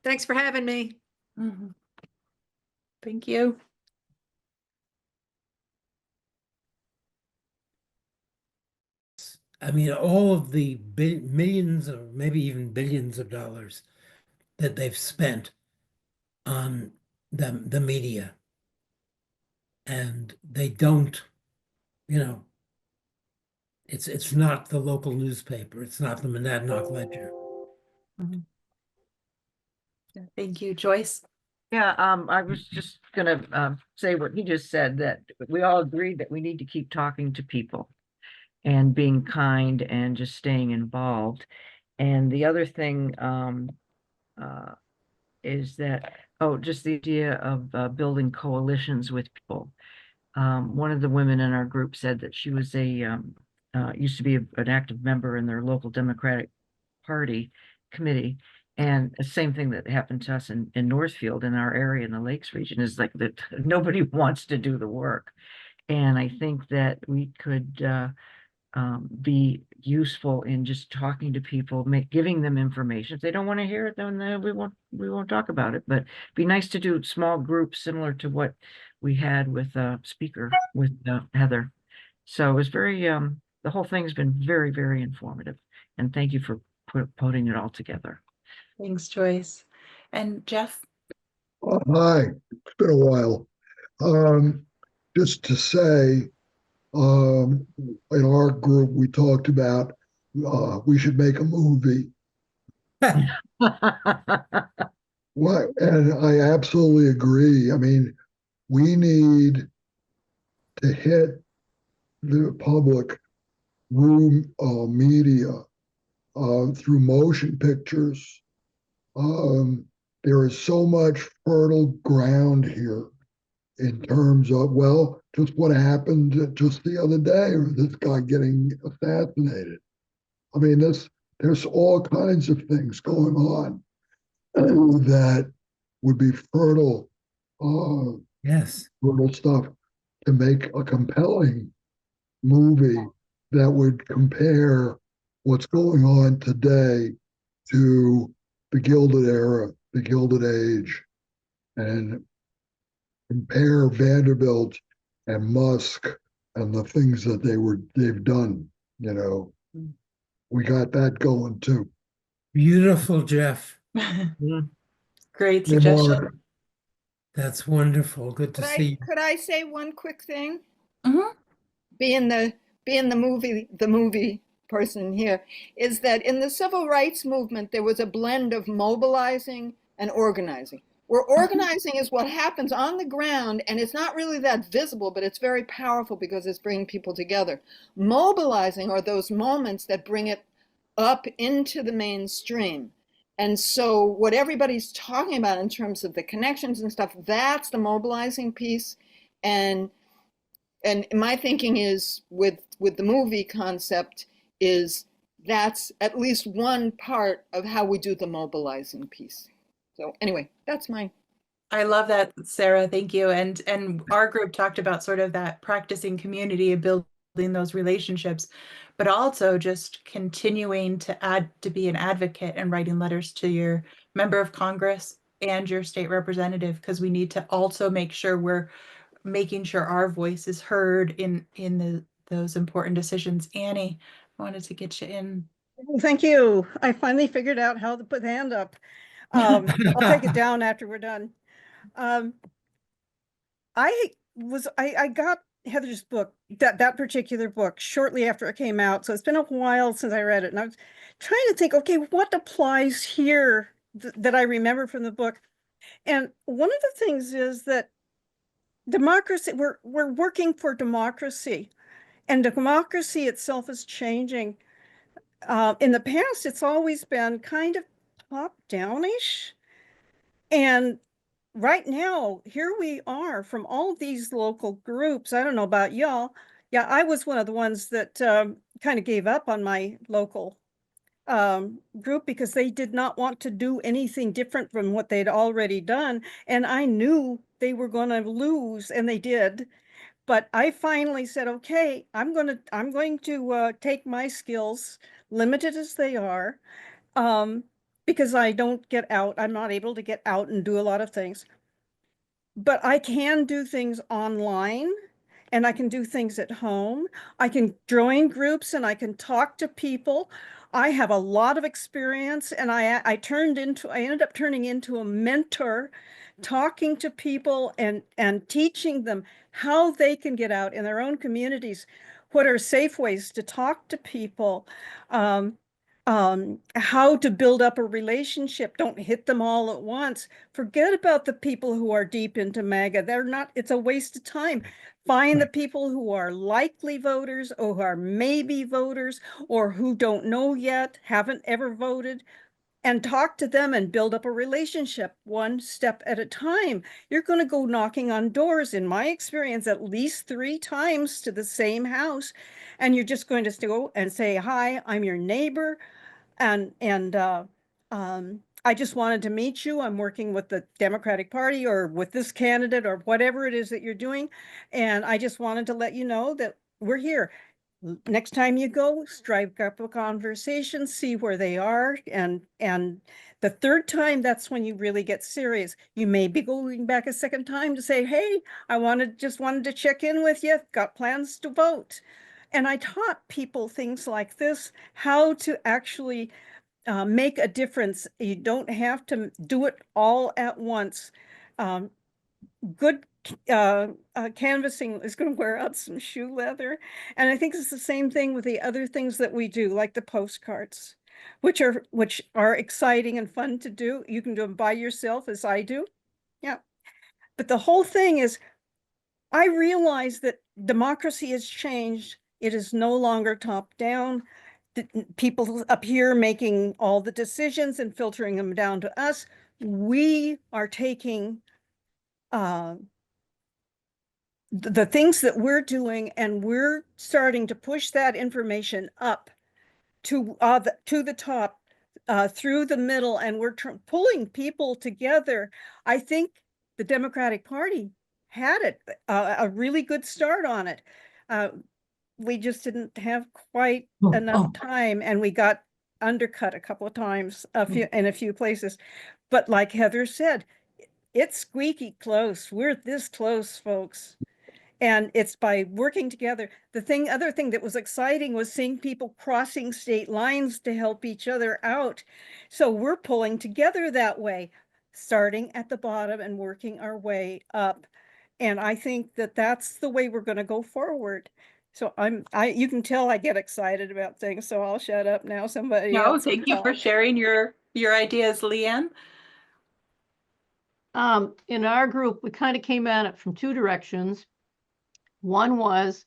Thanks for having me. Mm-hmm. Thank you. I mean, all of the millions or maybe even billions of dollars that they've spent on the media, and they don't, you know, it's not the local newspaper, it's not the Monadnock Ledger. Mm-hmm. Thank you, Joyce. Yeah, I was just gonna say what he just said, that we all agree that we need to keep talking to people and being kind and just staying involved. And the other thing is that, just the idea of building coalitions with people. One of the women in our group said that she was used to be an active member in their local Democratic Party committee. And the same thing that happened to us in Northfield, in our area in the Lakes region, is like that nobody wants to do the work. And I think that we could be useful in just talking to people, giving them information. If they don't want to hear it, then we won't talk about it. But be nice to do small groups similar to what we had with speaker with Heather. So it was very the whole thing's been very, very informative. And thank you for putting it all together. Thanks, Joyce. And Jeff? Hi, it's been a while. Just to say, in our group, we talked about we should make a movie. What? And I absolutely agree. I mean, we need to hit the public through media, through motion pictures. There is so much fertile ground here in terms of, well, just what happened just the other day, or this guy getting assassinated. I mean, there's all kinds of things going on that would be fertile, fertile stuff to make a compelling movie that would compare what's going on today to the Gilded Era, the Gilded Age, and compare Vanderbilt and Musk and the things that they've done. You know, we got that going too. Beautiful, Jeff. Great suggestion. That's wonderful. Good to see you. Could I say one quick thing? Mm-hmm. Being the movie person here, is that in the civil rights movement there was a blend of mobilizing and organizing. Where organizing is what happens on the ground, and it's not really that visible, but it's very powerful because it's bringing people together. Mobilizing are those moments that bring it up into the mainstream. And so what everybody's talking about in terms of the connections and stuff, that's the mobilizing piece. And my thinking is with the movie concept is that's at least one part of how we do the mobilizing piece. So anyway, that's my. I love that, Sarah. Thank you. And our group talked about sort of that practicing community and building those relationships, but also just continuing to be an advocate and writing letters to your member of Congress and your state representative, because we need to also make sure we're making sure our voice is heard in those important decisions. Annie, I wanted to get you in. Thank you. I finally figured out how to put the hand up. I'll take it down after we're done. I got Heather's book, that particular book, shortly after it came out. So it's been a while since I read it. And I was trying to think, okay, what applies here that I remember from the book? And one of the things is that democracy, we're working for democracy, and democracy itself is changing. In the past, it's always been kind of top-downish. And right now, here we are from all these local groups. I don't know about y'all. Yeah, I was one of the ones that kind of gave up on my local group because they did not want to do anything different from what they'd already done. And I knew they were going to lose, and they did. But I finally said, okay, I'm going to take my skills, limited as they are, because I don't get out. I'm not able to get out and do a lot of things. But I can do things online, and I can do things at home. I can join groups and I can talk to people. I have a lot of experience, and I ended up turning into a mentor, talking to people and teaching them how they can get out in their own communities, what are safe ways to talk to people, how to build up a relationship. Don't hit them all at once. Forget about the people who are deep into MAGA. They're not, it's a waste of time. Find the people who are likely voters or who are maybe voters or who don't know yet, haven't ever voted, and talk to them and build up a relationship one step at a time. You're going to go knocking on doors, in my experience, at least 3 times to the same house. And you're just going to go and say, hi, I'm your neighbor. And I just wanted to meet you. I'm working with the Democratic Party or with this candidate or whatever it is that you're doing. And I just wanted to let you know that we're here. Next time you go, strike up a conversation, see where they are. And the 3rd time, that's when you really get serious. You may be going back a 2nd time to say, hey, just wanted to check in with you. Got plans to vote. And I taught people things like this, how to actually make a difference. You don't have to do it all at once. Good canvassing is going to wear out some shoe leather. And I think it's the same thing with the other things that we do, like the postcards, which are exciting and fun to do. You can do them by yourself, as I do. Yeah. But the whole thing is, I realize that democracy has changed. It is no longer top down. People up here making all the decisions and filtering them down to us. We are taking the things that we're doing, and we're starting to push that information up to the top, through the middle, and we're pulling people together. I think the Democratic Party had a really good start on it. We just didn't have quite enough time, and we got undercut a couple of times in a few places. But like Heather said, it's squeaky close. We're this close, folks. And it's by working together. Other thing that was exciting was seeing people crossing state lines to help each other out. So we're pulling together that way, starting at the bottom and working our way up. And I think that that's the way we're going to go forward. So you can tell I get excited about things, so I'll shut up now. Somebody else. No, thank you for sharing your ideas, Leanne. In our group, we kind of came at it from two directions. One was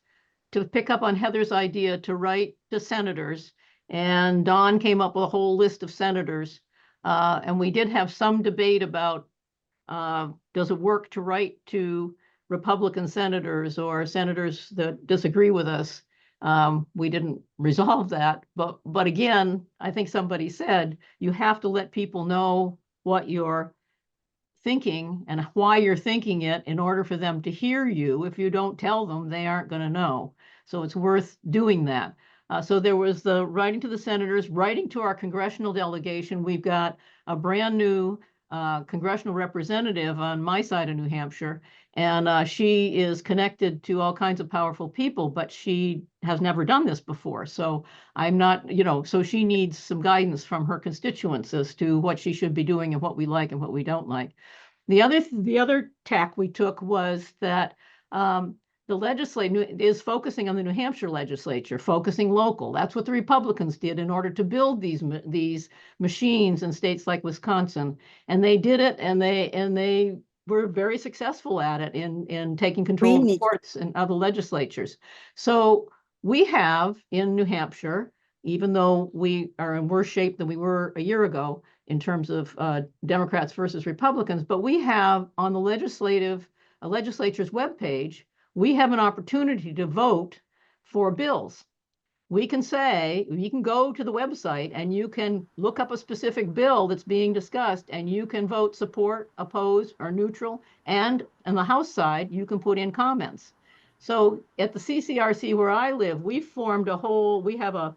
to pick up on Heather's idea to write to senators, and Don came up with a whole list of senators. And we did have some debate about, does it work to write to Republican senators or senators that disagree with us? We didn't resolve that, but again, I think somebody said you have to let people know what you're thinking and why you're thinking it in order for them to hear you. If you don't tell them, they aren't going to know. So it's worth doing that. So there was the writing to the senators, writing to our congressional delegation. We've got a brand new congressional representative on my side of New Hampshire, and she is connected to all kinds of powerful people, but she has never done this before. So I'm not, so she needs some guidance from her constituents as to what she should be doing and what we like and what we don't like. The other tack we took was that the legislature is focusing on the New Hampshire legislature, focusing local. That's what the Republicans did in order to build these machines in states like Wisconsin, and they did it, and they were very successful at it in taking control of the courts and other legislatures. So we have in New Hampshire, even though we are in worse shape than we were a year ago in terms of Democrats versus Republicans, but we have on the legislature's webpage, we have an opportunity to vote for bills. We can say, you can go to the website and you can look up a specific bill that's being discussed and you can vote support, oppose, or neutral. And on the House side, you can put in comments. So at the CCRC where I live, we have a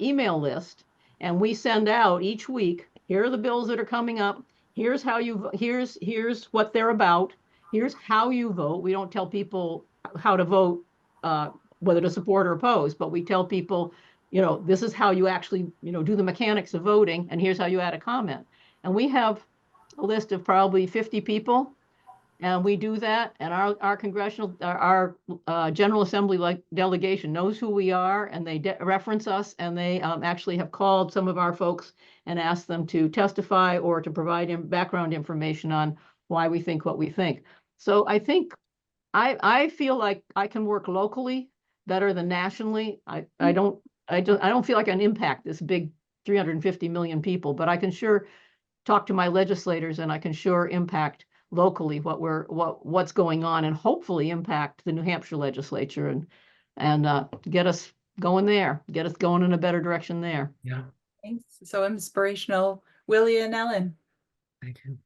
email list, and we send out each week, here are the bills that are coming up. Here's what they're about. Here's how you vote. We don't tell people how to vote, whether to support or oppose, but we tell people, this is how you actually, do the mechanics of voting, and here's how you add a comment. And we have a list of probably 50 people, and we do that, and our congressional, our General Assembly delegation knows who we are, and they reference us, and they actually have called some of our folks and asked them to testify or to provide background information on why we think what we think. So I think I feel like I can work locally better than nationally. I don't feel like I can impact this big 350 million people, but I can sure talk to my legislators, and I can sure impact locally what's going on, and hopefully impact the New Hampshire legislature and get us going there, get us going in a better direction there. Yeah. Thanks. So inspirational, Willie and Ellen. Thank you.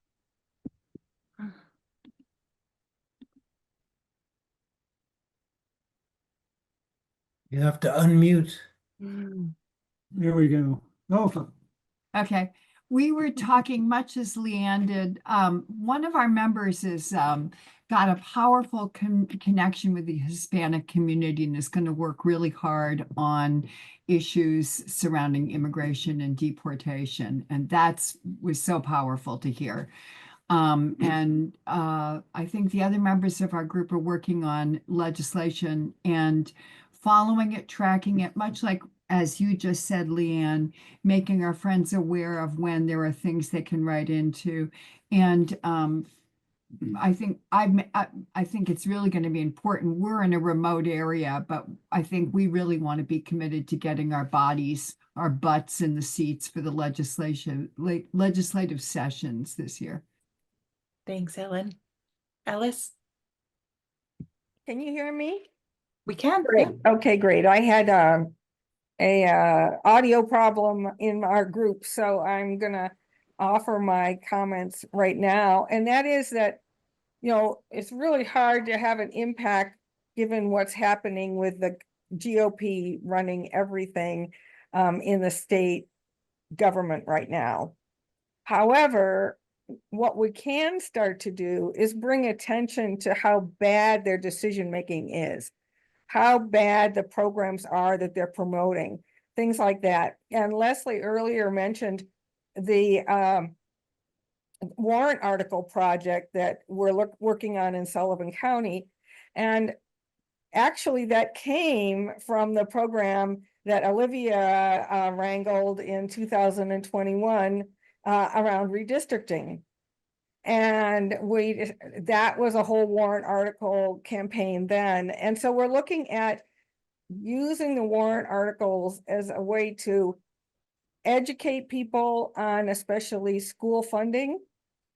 You have to unmute. There we go. Oh, okay. We were talking much as Leanne did. One of our members is got a powerful connection with the Hispanic community and is going to work really hard on issues surrounding immigration and deportation. And was so powerful to hear. I think the other members of our group are working on legislation and following it, tracking it, much like, as you just said, Leanne, making our friends aware of when there are things they can write into. And I think it's really going to be important. We're in a remote area, but I think we really want to be committed to getting our butts in the seats for the legislative sessions this year. Thanks, Ellen. Alice? Can you hear me? We can. Great. Yeah. Okay, great. I had a audio problem in our group, so I'm gonna offer my comments right now. And that is that, it's really hard to have an impact given what's happening with the GOP running everything in the state government right now. However, what we can start to do is bring attention to how bad their decision-making is, how bad the programs are that they're promoting, things like that. And Leslie earlier mentioned the warrant article project that we're working on in Sullivan County. And actually that came from the program that Olivia wrangled in 2021 around redistricting. And that was a whole warrant article campaign then. And so we're looking at using the warrant articles as a way to educate people on especially school funding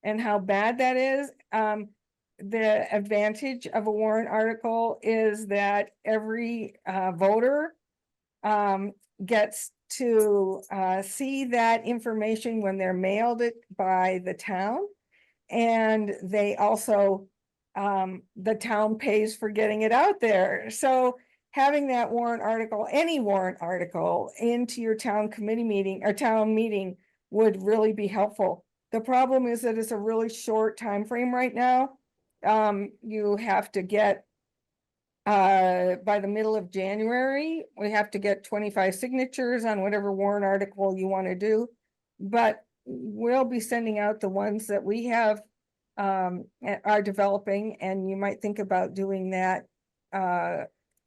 and how bad that is. The advantage of a warrant article is that every voter gets to see that information when they're mailed it by the town. And they also, the town pays for getting it out there. So having that warrant article, any warrant article into your town committee meeting or town meeting would really be helpful. The problem is that it's a really short time frame right now. You have to get, by the middle of January, we have to get 25 signatures on whatever warrant article you want to do. But we'll be sending out the ones that we have, are developing, and you might think about doing that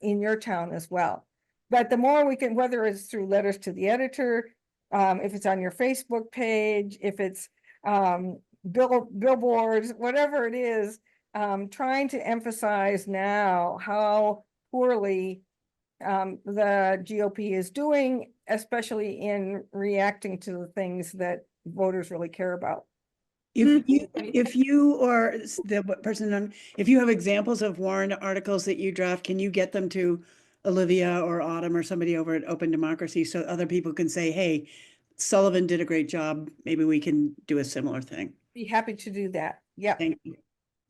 in your town as well. But the more we can, whether it's through letters to the editor, if it's on your Facebook page, if it's billboards, whatever it is, trying to emphasize now how poorly the GOP is doing, especially in reacting to the things that voters really care about. If you or the person if you have examples of warrant articles that you draft, can you get them to Olivia or Autumn or somebody over at Open Democracy so other people can say, hey, Sullivan did a great job. Maybe we can do a similar thing. Be happy to do that. Yeah. Thank you.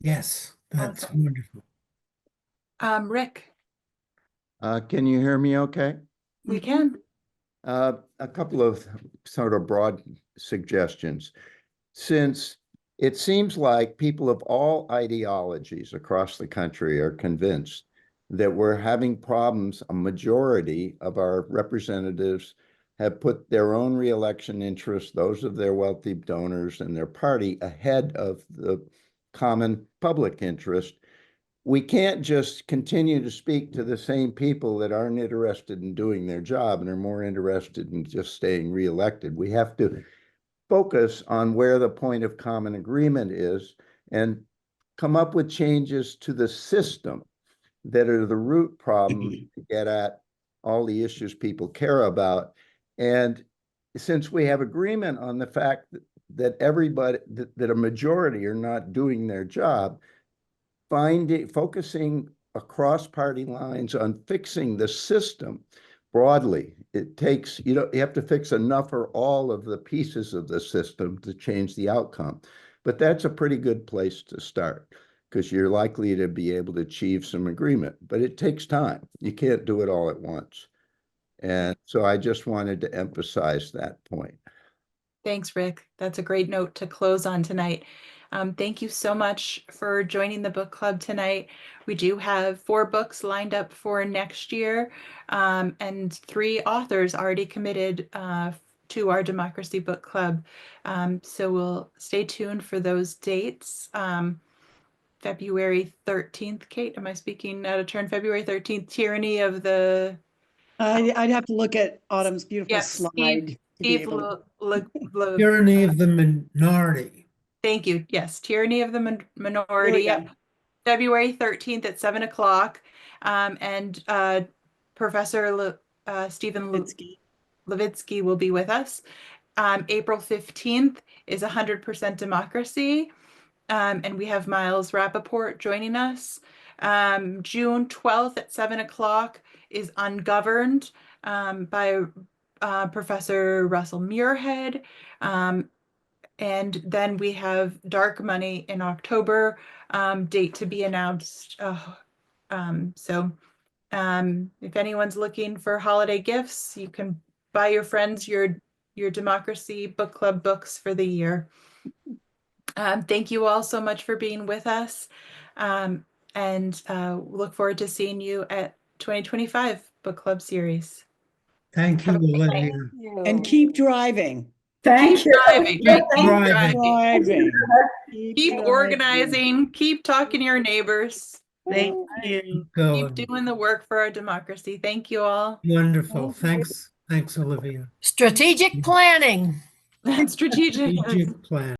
Yes, that's wonderful. Rick, Can you hear me okay? we can. A couple of sort of broad suggestions. Since it seems like people of all ideologies across the country are convinced that we're having problems, a majority of our representatives have put their own reelection interests, those of their wealthy donors and their party, ahead of the common public interest. We can't just continue to speak to the same people that aren't interested in doing their job and are more interested in just staying reelected. We have to focus on where the point of common agreement is and come up with changes to the system that are the root problem to get at all the issues people care about. And since we have agreement on the fact that everybody, that a majority are not doing their job, focusing across party lines on fixing the system broadly. It takes, you have to fix enough or all of the pieces of the system to change the outcome. But that's a pretty good place to start because you're likely to be able to achieve some agreement, but it takes time. You can't do it all at once. And so I just wanted to emphasize that point. Thanks, Rick. That's a great note to close on tonight. Thank you so much for joining the book club tonight. We do have 4 books lined up for next year, and 3 authors already committed to our Democracy Book Club. So we'll stay tuned for those dates. February 13th, Kate, am I speaking out of turn? February 13th, Tyranny of the... I'd have to look at Autumn's beautiful slide. Tyranny of the Minority. Thank you. Yes, Tyranny of the Minority. Yep. February 13th at 7 o'clock. And Professor Stephen Levitsky will be with us. April 15th is 100% Democracy. And we have Miles Rappaport joining us. June 12th at 7 o'clock is Ungoverned by Professor Russell Muirhead. And then we have Dark Money in October, date to be announced. So if anyone's looking for holiday gifts, you can buy your friends your Democracy Book Club books for the year. Thank you all so much for being with us, and look forward to seeing you at 2025 Book Club Series. Thank you, Olivia. And keep driving. Keep driving. Keep organizing. Keep talking to your neighbors. Thank you. Keep doing the work for our democracy. Thank you all. Wonderful. Thanks, Olivia. Strategic planning. Strategic plan.